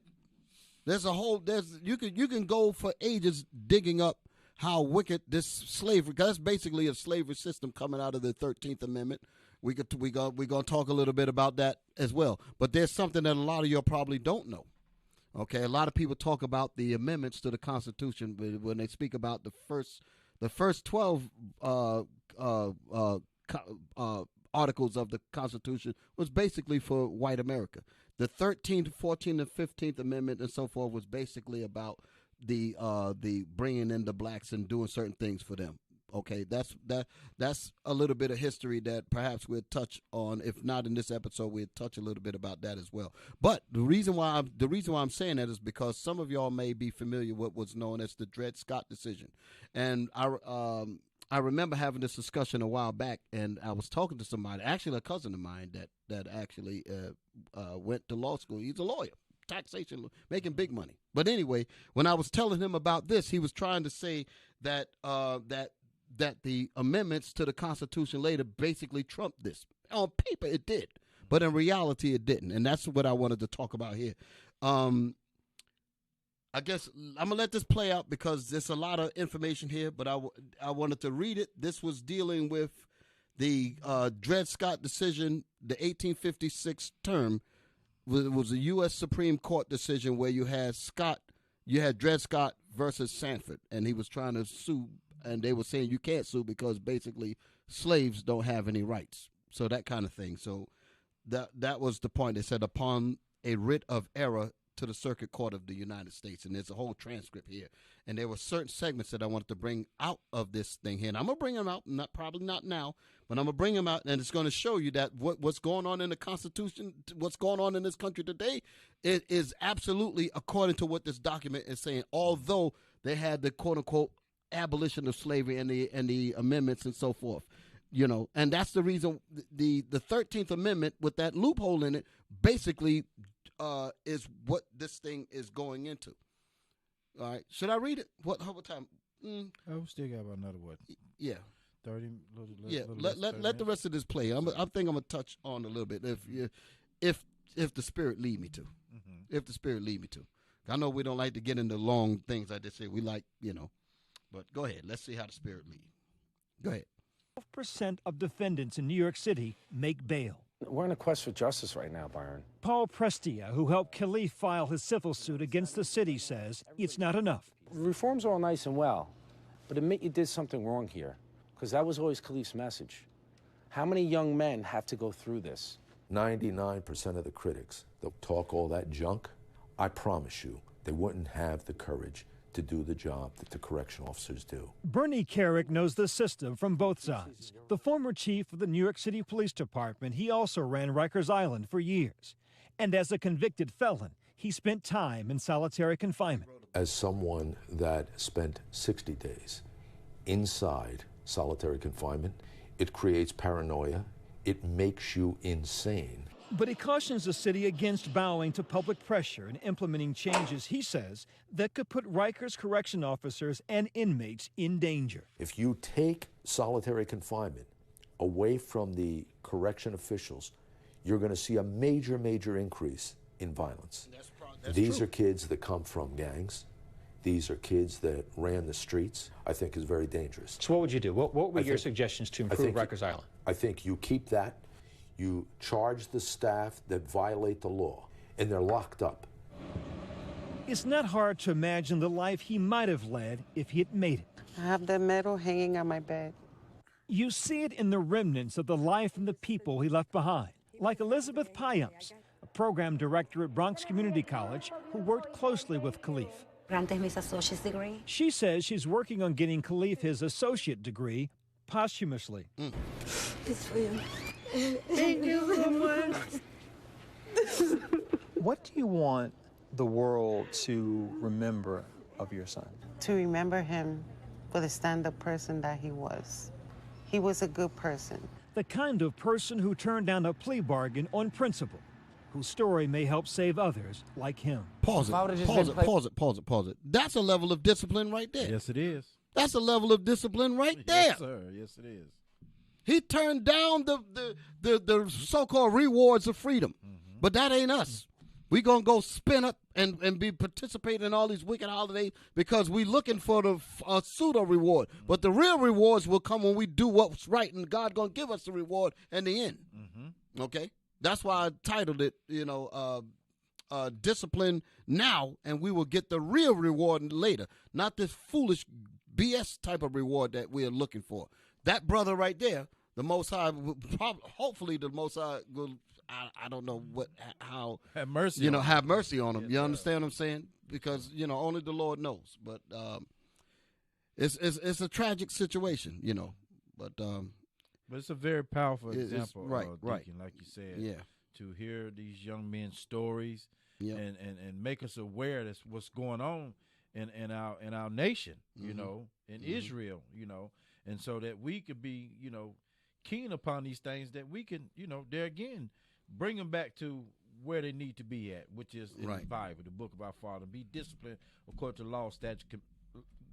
You can go for ages digging up how wicked this slavery, because that's basically a slavery system coming out of the 13th Amendment. We're going to talk a little bit about that as well. But there's something that a lot of you probably don't know. Okay, a lot of people talk about the amendments to the Constitution when they speak about the first 12 articles of the Constitution was basically for white America. The 13th, 14th, and 15th Amendment and so forth was basically about the bringing in the blacks and doing certain things for them. Okay, that's a little bit of history that perhaps we'll touch on. If not in this episode, we'll touch a little bit about that as well. But the reason why I'm saying that is because some of y'all may be familiar with what's known as the Dred Scott decision, and I remember having this discussion a while back, and I was talking to somebody, actually a cousin of mine that actually went to law school. He's a lawyer, taxation, making big money. But anyway, when I was telling him about this, he was trying to say that that the amendments to the Constitution later basically trumped this. On paper, it did, but in reality, it didn't, and that's what I wanted to talk about here. I guess I'm going to let this play out because there's a lot of information here, but I wanted to read it. This was dealing with the Dred Scott decision, the 1856 term. It was a U.S. Supreme Court decision where you had Dred Scott versus Sanford, and he was trying to sue, and they were saying you can't sue because basically slaves don't have any rights. So that kind of thing. So that was the point. They said upon a writ of error to the Circuit Court of the United States, and there's a whole transcript here. And there were certain segments that I wanted to bring out of this thing here, and I'm gonna bring them out. Probably not now, but I'm gonna bring them out, and it's going to show you that what's going on in the Constitution, what's going on in this country today, it is absolutely according to what this document is saying. Although they had the quote unquote abolition of slavery and the amendments and so forth, and that's the reason the 13th Amendment with that loophole in it basically is what this thing is going into. All right, should I read it? What time? Oh, we still got about another what? Yeah, 30. Yeah, let the rest of this play. I think I'm gonna touch on a little bit if the Spirit lead me to. Mm-hmm. If the Spirit lead me to. I know we don't like to get into long things like this here. We like, but go ahead. Let's see how the Spirit lead. Go ahead. 12% of defendants in New York City make bail. We're in a quest for justice right now, Byron. Paul Prestia, who helped Khalif file his civil suit against the city, says it's not enough. Reforms are all nice and well, but admit you did something wrong here, because that was always Khalif's message. How many young men have to go through this? 99% of the critics, they'll talk all that junk. I promise you, they wouldn't have the courage to do the job that the correction officers do. Bernie Carrick knows the system from both sides. The former chief of the New York City Police Department, he also ran Rikers Island for years. And as a convicted felon, he spent time in solitary confinement. As someone that spent 60 days inside solitary confinement, it creates paranoia. It makes you insane. But he cautions the city against bowing to public pressure and implementing changes, he says, that could put Rikers correction officers and inmates in danger. If you take solitary confinement away from the correction officials, you're going to see a major, major increase in violence. These are kids that come from gangs. These are kids that ran the streets. I think is very dangerous. So what would you do? What would be your suggestions to improve Rikers Island? I think you keep that. You charge the staff that violate the law, and they're locked up. It's not hard to imagine the life he might have led if he had made it. I have the medal hanging on my bed. You see it in the remnants of the life and the people he left behind, like Elizabeth Payams, a program director at Bronx Community College who worked closly with Khalif. She says she's working on getting Khalif his associate degree posthumously. It's for you. Thank you so much. What do you want the world to remember of your son? To remember him for the stand-up person that he was. He was a good person. The kind of person who turned down a plea bargain on principle, whose story may help save others like him. Pause it. That's a level of discipline right there. Yes, it is. That's a level of discipline right there. Yes, sir. Yes, it is. He turned down the so-called rewards of freedom. Mm-hmm. But that ain't us. We going to go spin up and be participating in all these wicked holidays because we looking for the pseudo reward. Mm-hmm. But the real rewards will come when we do what's right, and God going to give us the reward in the end. Mm-hmm. Okay? That's why I titled it, Discipline Now, and we will get the real reward later. Not this foolish BS type of reward that we are looking for. That brother right there, the Most High, hopefully the Most High will, I don't know how have mercy, have mercy on them. Yes, you understand what I'm saying? Because only the Lord knows. But it's a tragic situation, But it's a very powerful example, right, Deacon, like you said. Yeah. To hear these young men's stories, and make us aware that's what's going on in our nation, in Israel, and so that we could be, keen upon these things, that we can, there again, bring them back to where they need to be at, which is in the Bible, the book of our Father. Be disciplined according to law, statute,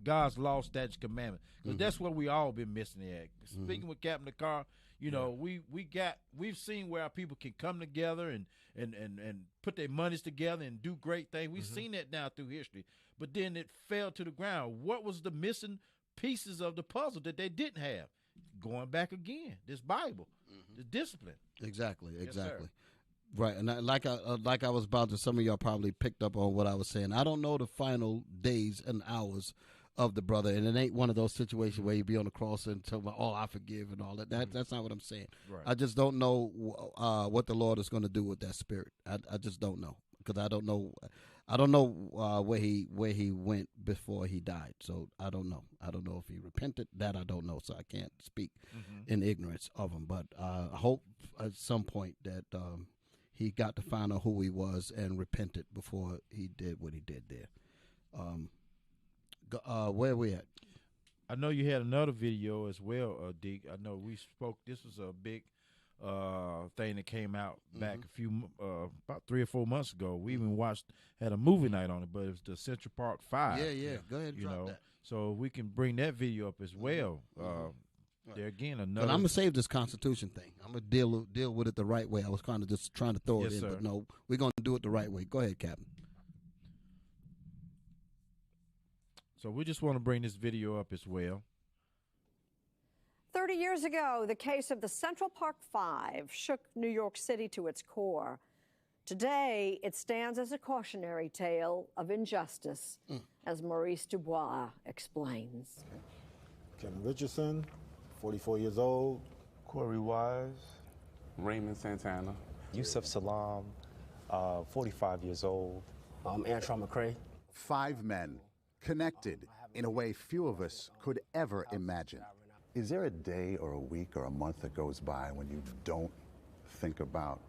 God's law, statute, commandment. Because that's what we all been missing at. Speaking with Captain Dakar, we've seen where our people can come together and put their monies together and do great things. We've seen that now through history. But then it fell to the ground. What was the missing pieces of the puzzle that they didn't have? Going back again, this Bible, the discipline. Exactly. Yes, sir. Right, and like I was about to, some of y'all probably picked up on what I was saying. I don't know the final days and hours of the brother, and it ain't one of those situations where you be on the cross and tell me, "Oh, I forgive" and all that. That's not what I'm saying. Right. I just don't know what the Lord is going to do with that spirit. I just don't know, because I don't know where he went before he died. So I don't know. I don't know if he repented. That I don't know. So I can't speak in ignorance of him. But I hope at some point that he got to find out who he was and repented before he did what he did there. Where are we at? I know you had another video as well, Deke. I know we spoke. This was a big thing that came out back about 3 or 4 months ago. We even had a movie night on it, but it was the Central Park 5. Yeah. Go ahead and drop that. So we can bring that video up as well. There again, another. But I'm gonna save this Constitution thing. I'm gonna deal with it the right way. I was kind of just trying to throw it in, but no, we're gonna do it the right way. Go ahead, Captain. So we just want to bring this video up as well. 30 years ago, the case of the Central Park 5 shook New York City to its core. Today, it stands as a cautionary tale of injustice, as Maurice Dubois explains. Kevin Richardson, 44 years old. Corey Wise. Raymond Santana. Yusuf Salam, 45 years old. Antron McCray. 5 men connected in a way few of us could ever imagine. Is there a day or a week or a month that goes by when you don't think about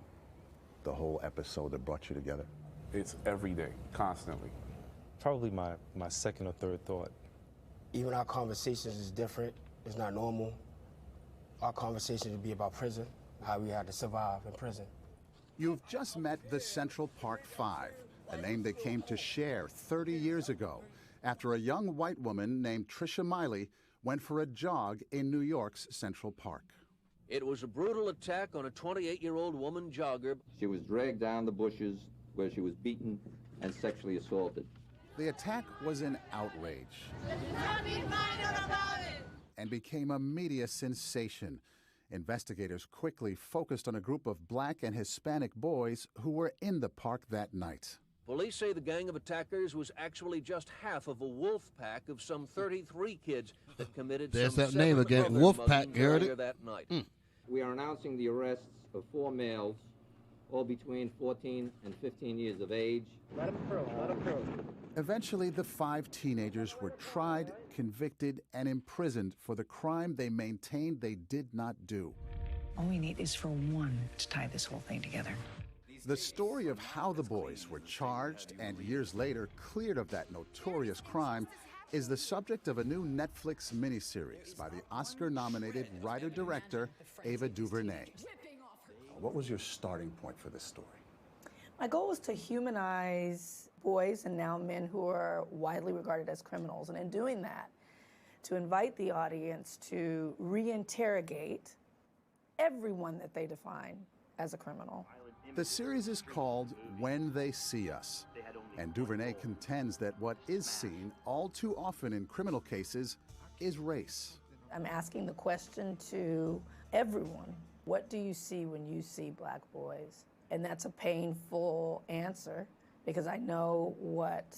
the whole episode that brought you together? It's every day, constantly. Probably my second or third thought. Even our conversations is different. It's not normal. Our conversations would be about prison, how we had to survive in prison. You've just met the Central Park 5, a name they came to share 30 years ago after a young white woman named Trisha Miley went for a jog in New York's Central Park. It was a brutal attack on a 28-year-old woman jogger. She was dragged down the bushes where she was beaten and sexually assaulted. The attack was an outrage and became a media sensation. Investigators quickly focused on a group of black and Hispanic boys who were in the park that night. Police say the gang of attackers was actually just half of a wolf pack of some 33 kids that committed There's some that name 7 again, other wolf pack, muggings you heard earlier it? that night. We are announcing the arrests of 4 males, all between 14 and 15 years of age. Let them curl. Eventually, the 5 teenagers were tried, convicted, and imprisoned for the crime they maintained they did not do. All we need is for one to tie this whole thing together. The story of how the boys were charged and years later cleared of that notorious crime is the subject of a new Netflix miniseries by the Oscar-nominated writer-director Ava DuVernay. What was your starting point for this story? My goal was to humanize boys and now men who are widely regarded as criminals, and in doing that, to invite the audience to reinterrogate everyone that they define as a criminal. The series is called When They See Us, and DuVernay contends that what is seen all too often in criminal cases is race. I'm asking the question to everyone, what do you see when you see black boys? And that's a painful answer, because I know what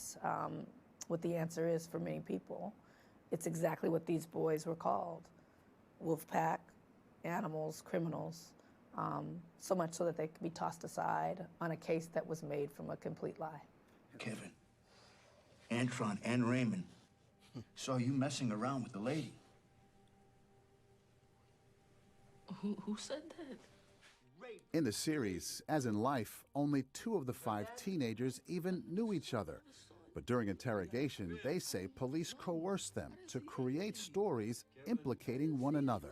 the answer is for many people. It's exactly what these boys were called, wolf pack animals, criminals, so much so that they could be tossed aside on a case that was made from a complete lie. Kevin, Antron, and Raymond saw you messing around with the lady. Who said that? In the series, as in life, only 2 of the 5 teenagers even knew each other. But during interrogation, they say police coerced them to create stories implicating one another.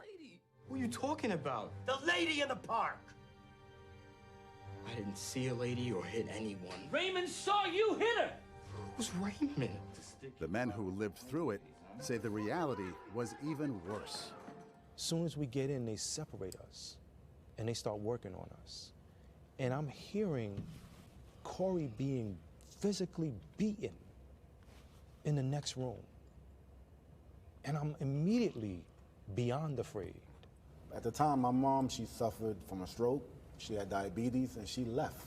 Who are you talking about? The lady in the park! I didn't see a lady or hit anyone. Raymond saw you hit her! Who's Raymond? The men who lived through it say the reality was even worse. Soon as we get in, they separate us, and they start working on us. And I'm hearing Corey being physically beaten in the next room. And I'm immediately beyond afraid. At the time, my mom, she suffered from a stroke. She had diabetes, and she left.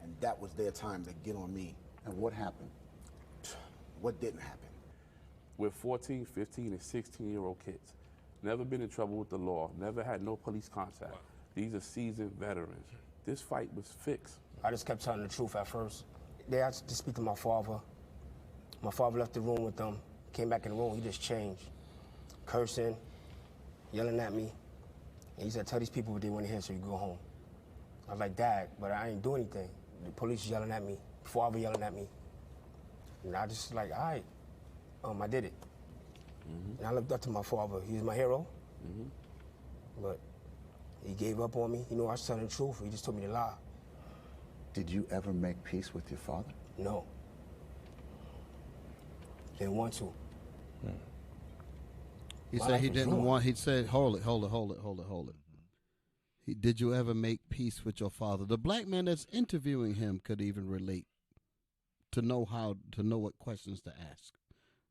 And that was their time to get on me. And what happened? What didn't happen? We're 14, 15, and 16-year-old kids. Never been in trouble with the law, never had no police contact. These are seasoned veterans. This fight was fixed. I just kept telling the truth at first. They asked to speak to my father. My father left the room with them, came back in the room, he just changed. Cursing, yelling at me. And he said, tell these people what they want to hear so you go home. I was like, Dad, but I ain't do anything. The police yelling at me, father yelling at me. And I just like, all right, I did it. And I looked up to my father. He was my hero. But he gave up on me. You know, I was telling the truth. He just told me to lie. Did you ever make peace with your father? No. Didn't want to. He said he didn't want. He said, hold it. Did you ever make peace with your father? The black man that's interviewing him could even relate to know what questions to ask.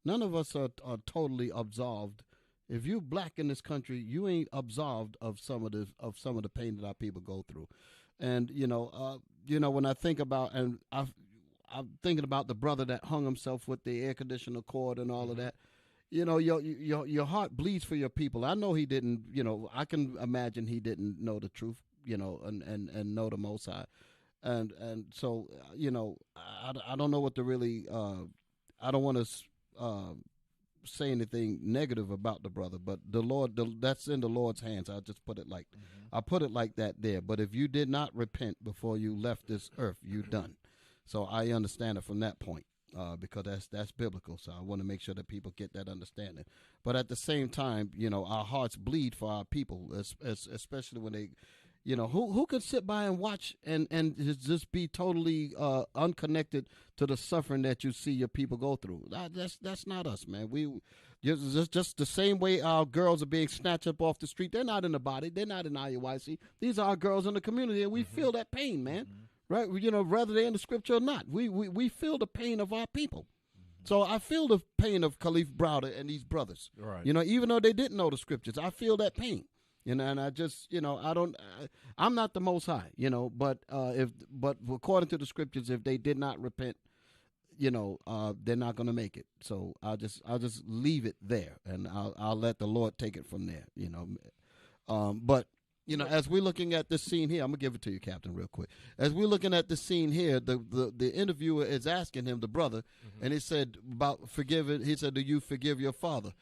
None of us are totally absolved. If you're black in this country, you ain't absolved of some of the pain that our people go through. And when I think about, and I'm thinking about the brother that hung himself with the air conditioner cord and all of that. You know, your heart bleeds for your people. I know he didn't. I can imagine he didn't know the truth. And know the Most High. And so I don't know what to really. I don't want to say anything negative about the brother, but the Lord, that's in the Lord's hands. I'll just put it like I put it like that there. But if you did not repent before you left this earth, you done. So I understand it from that point because that's biblical. So I want to make sure that people get that understanding. But at the same time, our hearts bleed for our people, especially when they. Who could sit by and watch and just be totally unconnected to the suffering that you see your people go through? That's not us, man. We just the same way our girls are being snatched up off the street. They're not in the body. They're not in IUIC. These are our girls in the community, and we feel that pain, man. Right? Whether they're in the scripture or not, we feel the pain of our people. So I feel the pain of Khalif Browder and these brothers. Right. Even though they didn't know the scriptures, I feel that pain. And I just, I'm not the Most High, but according to the scriptures, if they did not repent, they're not going to make it. So I'll just leave it there, and I'll let the Lord take it from there, But as we're looking at this scene here, I'm gonna give it to you, Captain, real quick. As we're looking at this scene here, the interviewer is asking him, the brother, and he said about forgiving. He said, "Do you forgive your father?"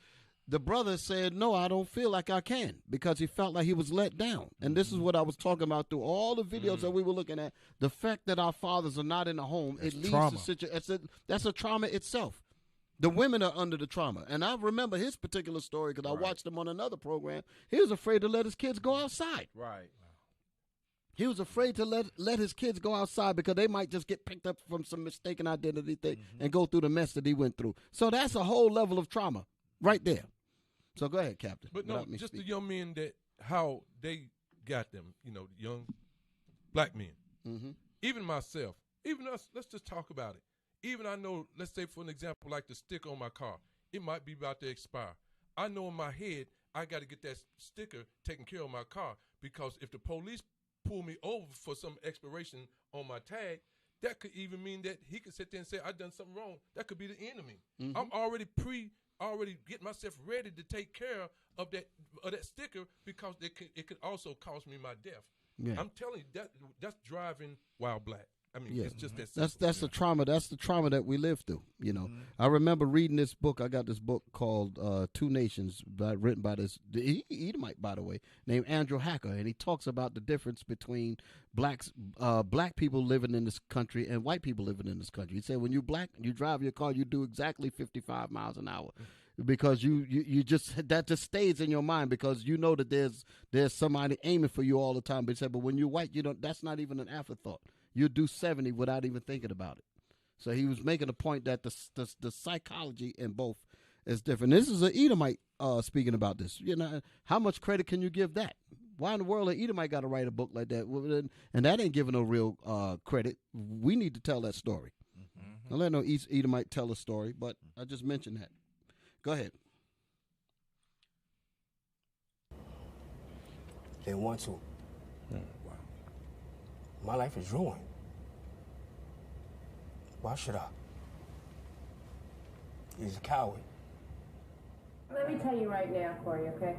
The brother said, "No, I don't feel like I can," because he felt like he was let down. And this is what I was talking about through all the videos that we were looking at. The fact that our fathers are not in the home, it leads to situation. That's a trauma itself. The women are under the trauma. And I remember his particular story because I watched him on another program. He was afraid to let his kids go outside. Right. He was afraid to let his kids go outside because they might just get picked up from some mistaken identity thing and go through the mess that he went through. So that's a whole level of trauma right there. So go ahead, Captain. But no, just the young men how they got them, young black men. Even myself, even us, let's just talk about it. Even I know, let's say for an example, like the sticker on my car, it might be about to expire. I know in my head, I got to get that sticker taken care of my car because if the police pull me over for some expiration on my tag, that could even mean that he could sit there and say, I done something wrong. That could be the enemy. I'm already already get myself ready to take care of that sticker because it could also cost me my death. Yeah. I'm telling you that's driving while black. I mean, Yeah. it's just that simple. That's the trauma. That's the trauma that we live through. You know, I remember reading this book. I got this book called Two Nations, written by this Edomite, by the way, named Andrew Hacker, and he talks about the difference between black people living in this country and white people living in this country. He said when you black, you drive your car, you do exactly 55 miles an hour. Because you just that just stays in your mind because you know that there's somebody aiming for you all the time. But he said, but when you're white, you don't. That's not even an afterthought. You do 70 without even thinking about it. So he was making a point that the psychology in both is different. This is an Edomite speaking about this. You know, how much credit can you give that? Why in the world an Edomite got to write a book like that? And that ain't giving no real credit. We need to tell that story. I'll let no Edomite tell a story, but I just mentioned that. Go ahead. They want to. Wow. My life is ruined. Why should I? He's a coward. Let me tell you right now, Corey, okay?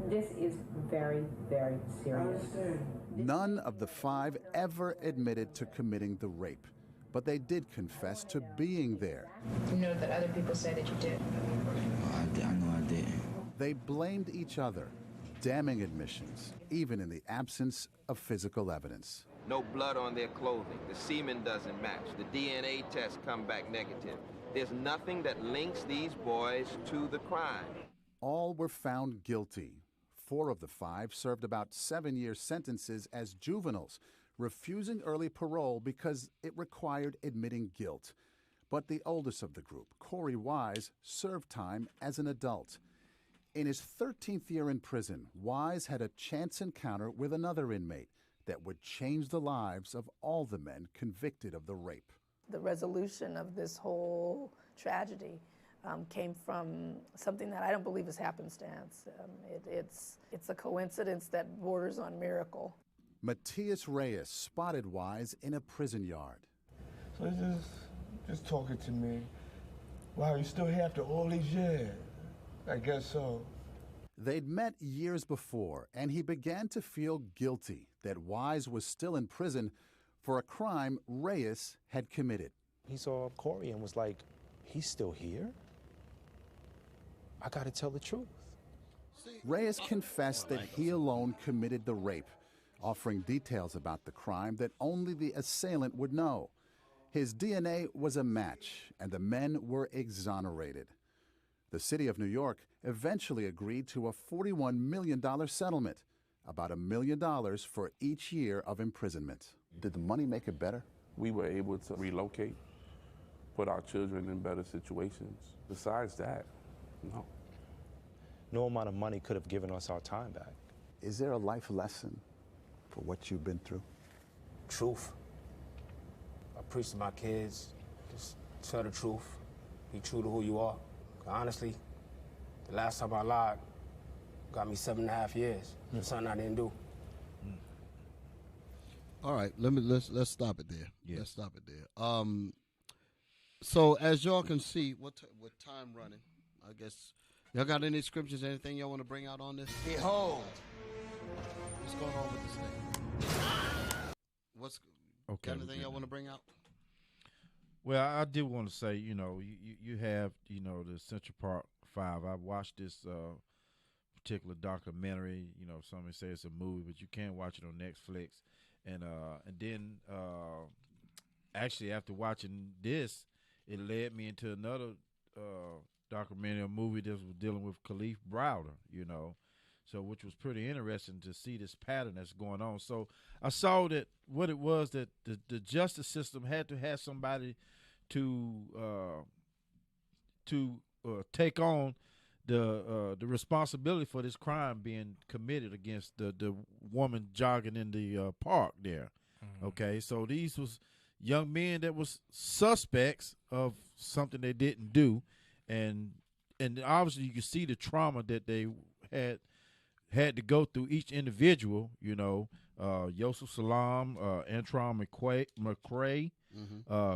This is very, very serious. None of the 5 ever admitted to committing the rape, but they did confess to being there. You know that other people say that you did. I know I did. They blamed each other, damning admissions, even in the absence of physical evidence. No blood on their clothing. The semen doesn't match. The DNA tests come back negative. There's nothing that links these boys to the crime. All were found guilty. 4 of the 5 served about 7-year sentences as juveniles, refusing early parole because it required admitting guilt. But the oldest of the group, Corey Wise, served time as an adult. In his 13th year in prison, Wise had a chance encounter with another inmate that would change the lives of all the men convicted of the rape. The resolution of this whole tragedy came from something that I don't believe is happenstance. It's a coincidence that borders on miracle. Matias Reyes spotted Wise in a prison yard. So he's just talking to me. Wow, you still here after all these years? I guess so. They'd met years before, and he began to feel guilty that Wise was still in prison for a crime Reyes had committed. He saw Corey and was like, he's still here? I gotta tell the truth. Reyes confessed that he alone committed the rape, offering details about the crime that only the assailant would know. His DNA was a match, and the men were exonerated. The city of New York eventually agreed to a $41 million settlement, about $1 million for each year of imprisonment. Did the money make it better? We were able to relocate, put our children in better situations. Besides that, no. No amount of money could have given us our time back. Is there a life lesson for what you've been through? Truth. I preach to my kids, just tell the truth. Be true to who you are. Honestly, the last time I lied got me 7.5 years for something I didn't do. All right, let's stop it there. Yeah. Let's stop it there. So as y'all can see, with time running, I guess y'all got any scriptures, anything y'all want to bring out on this? Behold. What's going on with this thing? What's okay? Got anything y'all want to bring out? Well, I did want to say, you have, the Central Park 5. I watched this particular documentary. Some may say it's a movie, but you can watch it on Netflix. And then actually after watching this, it led me into another documentary, a movie that was dealing with Khalif Browder, so which was pretty interesting to see this pattern that's going on. So I saw that what it was that the justice system had to have somebody to take on the responsibility for this crime being committed against the woman jogging in the park there. Mm-hmm. Okay, so these was young men that was suspects of something they didn't do, and obviously you can see the trauma that they had to go through each individual, Yusuf Salam, Antron McCray,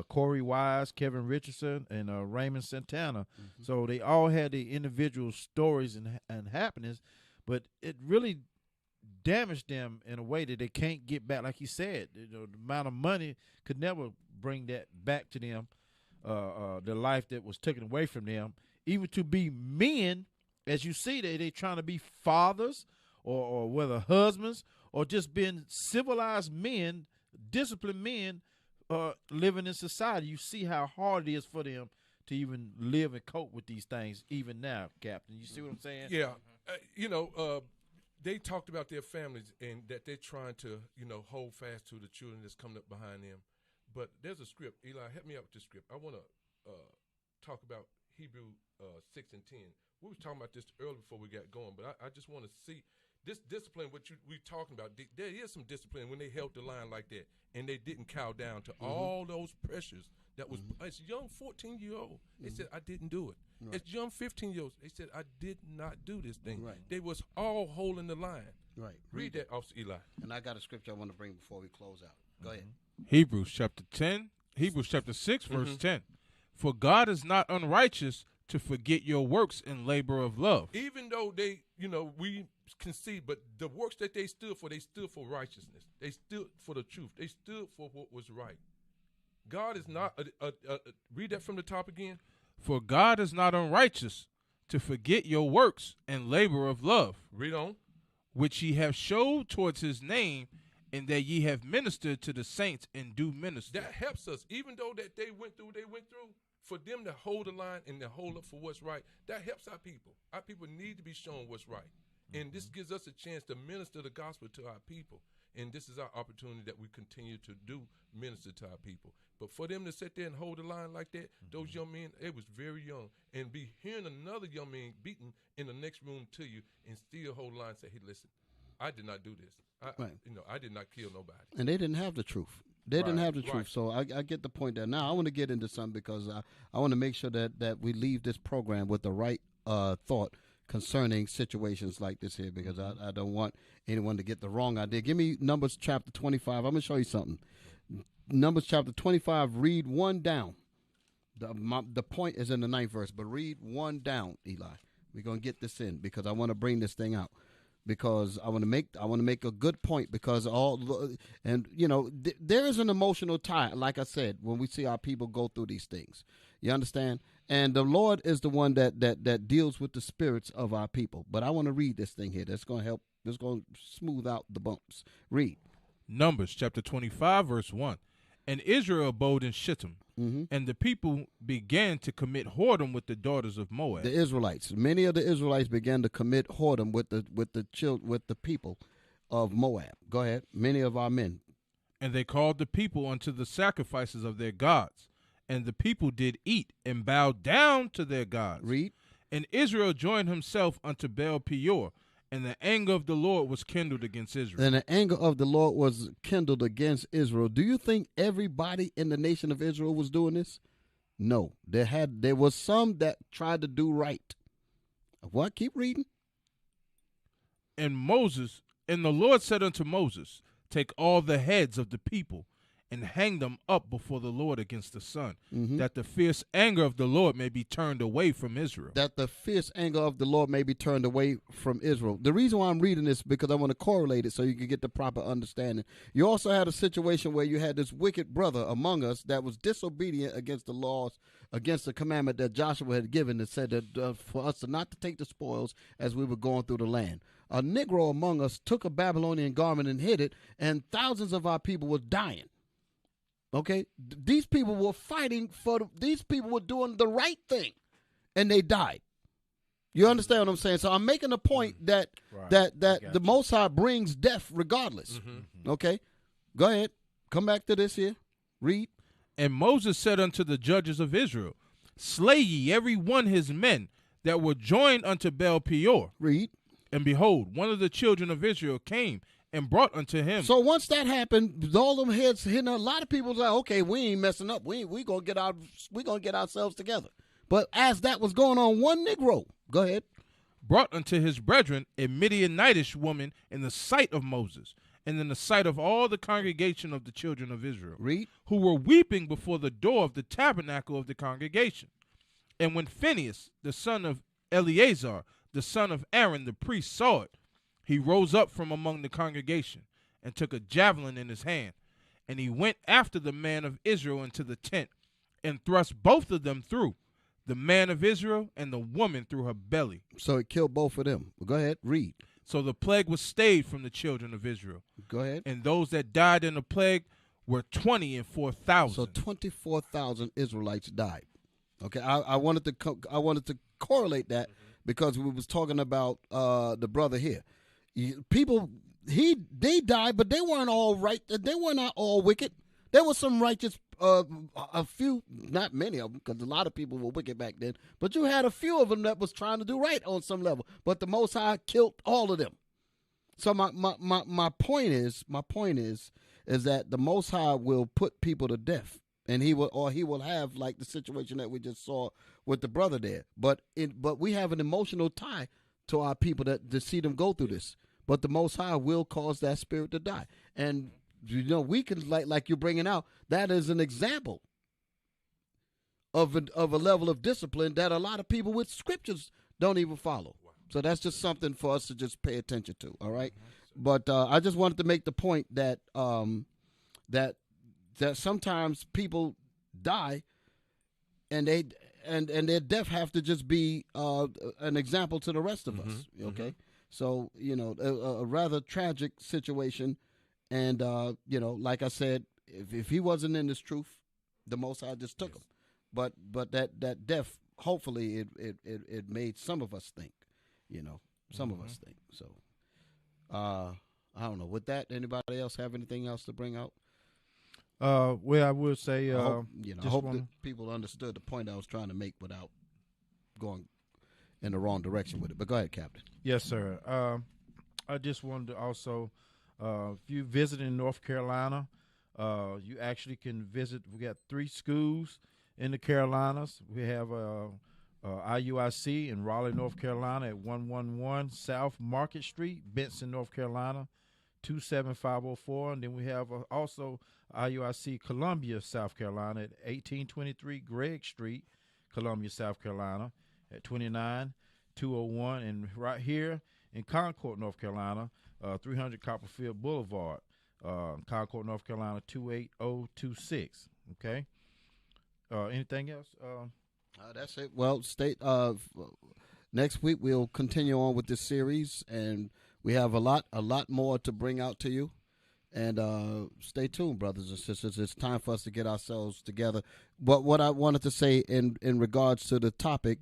Corey Wise, Kevin Richardson, and Raymond Santana. So they all had their individual stories and happenings, but it really damaged them in a way that they can't get back. Like you said, the amount of money could never bring that back to them, the life that was taken away from them. Even to be men, as you see, they trying to be fathers or whether husbands or just being civilized men, disciplined men, living in society. You see how hard it is for them to even live and cope with these things even now, Captain. You see what I'm saying? Yeah. They talked about their families and that they're trying to, hold fast to the children that's coming up behind them. But there's a script. Eli, help me out with this script. I want to talk about Hebrew 6 and 10. We was talking about this earlier before we got going, but I just want to see this discipline, what we talking about. There is some discipline when they held the line like that, and they didn't cow down to all those pressures that was. As young 14-year-old, they said, I didn't do it. Right. As young 15-year-olds, they said, I did not do this thing. Right. They was all holding the line. Right. Read that, Officer Eli. And I got a scripture I want to bring before we close out. Go ahead. Hebrews chapter 6, verse 10. For God is not unrighteous to forget your works and labor of love. Even though they, we concede, but the works that they stood for righteousness. They stood for the truth. They stood for what was right. God is not, read that from the top again. For God is not unrighteous to forget your works and labor of love. Read on. Which ye have showed towards his name, and that ye have ministered to the saints and do minister. That helps us. Even though that they went through, for them to hold the line and to hold up for what's right, that helps our people. Our people need to be shown what's right. And this gives us a chance to minister the gospel to our people. And this is our opportunity that we continue to do, minister to our people. But for them to sit there and hold the line like that, those young men, they was very young. And be hearing another young man beaten in the next room to you and still hold the line and say, hey, listen, I did not do this. I did not kill nobody. And they didn't have the truth. They didn't have the truth. So I get the point there. Now I want to get into something because I want to make sure that we leave this program with the right thought concerning situations like this here, because I don't want anyone to get the wrong idea. Give me Numbers chapter 25. I'm going to show you something. Numbers chapter 25, read 1 down. The point is in the 9th verse, but read 1 down, Eli. We're going to get this in because I want to bring this thing out. Because I want to make a good point, because there is an emotional tie, like I said, when we see our people go through these things. You understand? And the Lord is the one that deals with the spirits of our people. But I want to read this thing here. That's going to help. That's going to smooth out the bumps. Read. Numbers chapter 25, verse 1. And Israel abode in Shittim, and the people began to commit whoredom with the daughters of Moab. The Israelites, many of the Israelites began to commit whoredom with the people of Moab. Go ahead. Many of our men. And they called the people unto the sacrifices of their gods, and the people did eat and bow down to their gods. Read. And Israel joined himself unto Baal Peor, and the anger of the Lord was kindled against Israel. And the anger of the Lord was kindled against Israel. Do you think everybody in the nation of Israel was doing this? No. There was some that tried to do right. What? Keep reading. And the Lord said unto Moses, take all the heads of the people and hang them up before the Lord against the sun, that the fierce anger of the Lord may be turned away from Israel. That the fierce anger of the Lord may be turned away from Israel. The reason why I'm reading this is because I want to correlate it so you can get the proper understanding. You also had a situation where you had this wicked brother among us that was disobedient against the laws, against the commandment that Joshua had given that said that for us not to take the spoils as we were going through the land. A Negro among us took a Babylonian garment and hid it, and thousands of our people were dying. Okay, these people were fighting these people were doing the right thing, and they died. You understand what I'm saying? So I'm making a point that the Most High brings death regardless. Okay, go ahead. Come back to this here. Read. And Moses said unto the judges of Israel, slay ye every one his men that were joined unto Baal Peor. Read. And behold, one of the children of Israel came and brought unto him. So once that happened, all them heads hitting, a lot of people was like, okay, we ain't messing up. We gonna get ourselves together. But as that was going on, one Negro, go ahead, brought unto his brethren a Midianitish woman in the sight of Moses, and in the sight of all the congregation of the children of Israel, who were weeping before the door of the tabernacle of the congregation. And when Phinehas, the son of Eleazar, the son of Aaron, the priest, saw it, he rose up from among the congregation, and took a javelin in his hand, and he went after the man of Israel into the tent, and thrust both of them through, the man of Israel and the woman through her belly. So it killed both of them. Go ahead, read. So the plague was stayed from the children of Israel. Go ahead. And those that died in the plague were 24,000. So 24,000 Israelites died. Okay, I wanted to correlate that because we was talking about the brother here. They died, but they weren't all right. They were not all wicked. There was some righteous, a few, not many of them, because a lot of people were wicked back then. But you had a few of them that was trying to do right on some level. But the Most High killed all of them. So my point is that the Most High will put people to death, and he will have like the situation that we just saw with the brother there. But we have an emotional tie to our people to see them go through this. But the Most High will cause that spirit to die, and we can like you're bringing out, that is an example of a level of discipline that a lot of people with scriptures don't even follow. So that's just something for us to just pay attention to. All right, but I just wanted to make the point that that sometimes people die, and their death have to just be an example to the rest of us. Okay, so a rather tragic situation. And, like I said, if he wasn't in this truth, the Most High just took him. But that death, hopefully, it made some of us think, some of us think. So, I don't know. With that, anybody else have anything else to bring out? Well, I would say, I hope that people understood the point I was trying to make without going in the wrong direction with it. But go ahead, Captain. Yes, sir. I just wanted to also... if you visit in North Carolina, you actually can visit. We got 3 schools in the Carolinas. We have IUIC in Raleigh, North Carolina at 111 South Market Street, Benson, North Carolina, 27504. And then we have also IUIC Columbia, South Carolina at 1823 Gregg Street, Columbia, South Carolina at 29201. And right here in Concord, North Carolina, 300 Copperfield Boulevard, Concord, North Carolina, 28026. Okay. Anything else? That's it. Well, next week we'll continue on with this series, and we have a lot more to bring out to you. And stay tuned, brothers and sisters. It's time for us to get ourselves together. But what I wanted to say in regards to the topic,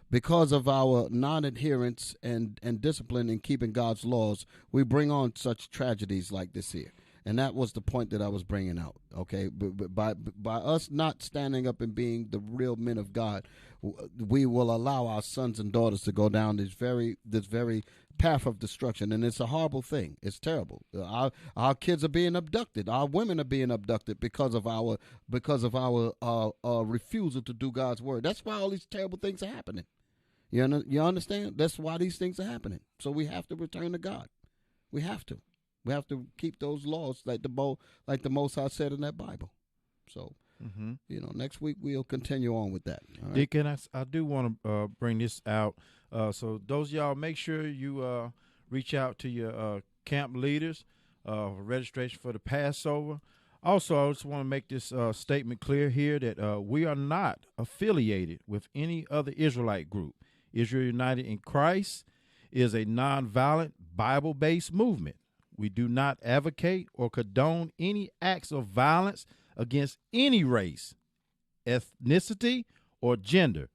because of our non-adherence and discipline in keeping God's laws, we bring on such tragedies like this here. And that was the point that I was bringing out, okay? But by us not standing up and being the real men of God, we will allow our sons and daughters to go down this very path of destruction, and it's a horrible thing. It's terrible. Our kids are being abducted. Our women are being abducted because of our refusal to do God's word. That's why all these terrible things are happening. You understand? That's why these things are happening. So we have to return to God. We have to. We have to keep those laws like the Most High said in that Bible. So, next week we'll continue on with that. All right? Deacon, I do want to bring this out. So those of y'all, make sure you reach out to your camp leaders for registration for the Passover. Also, I just want to make this statement clear here that we are not affiliated with any other Israelite group. Israel United in Christ is a nonviolent, Bible-based movement. We do not advocate or condone any acts of violence against any race, ethnicity, or gender.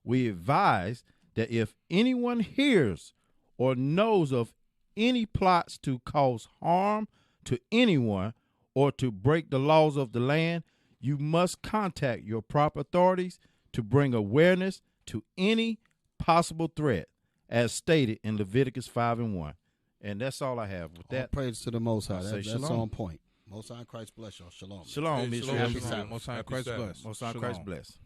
We advise that if anyone hears or knows of any plots to cause harm to anyone or to break the laws of the land, you must contact your proper authorities to bring awareness to any possible threat, as stated in Leviticus 5:1. And that's all I have with that. All praise to the Most High. That's shalom. on point. Most High in Christ bless y'all. Shalom. Shalom. Hey, Israel. shalom. Most High in Christ bless. Most High in Christ bless.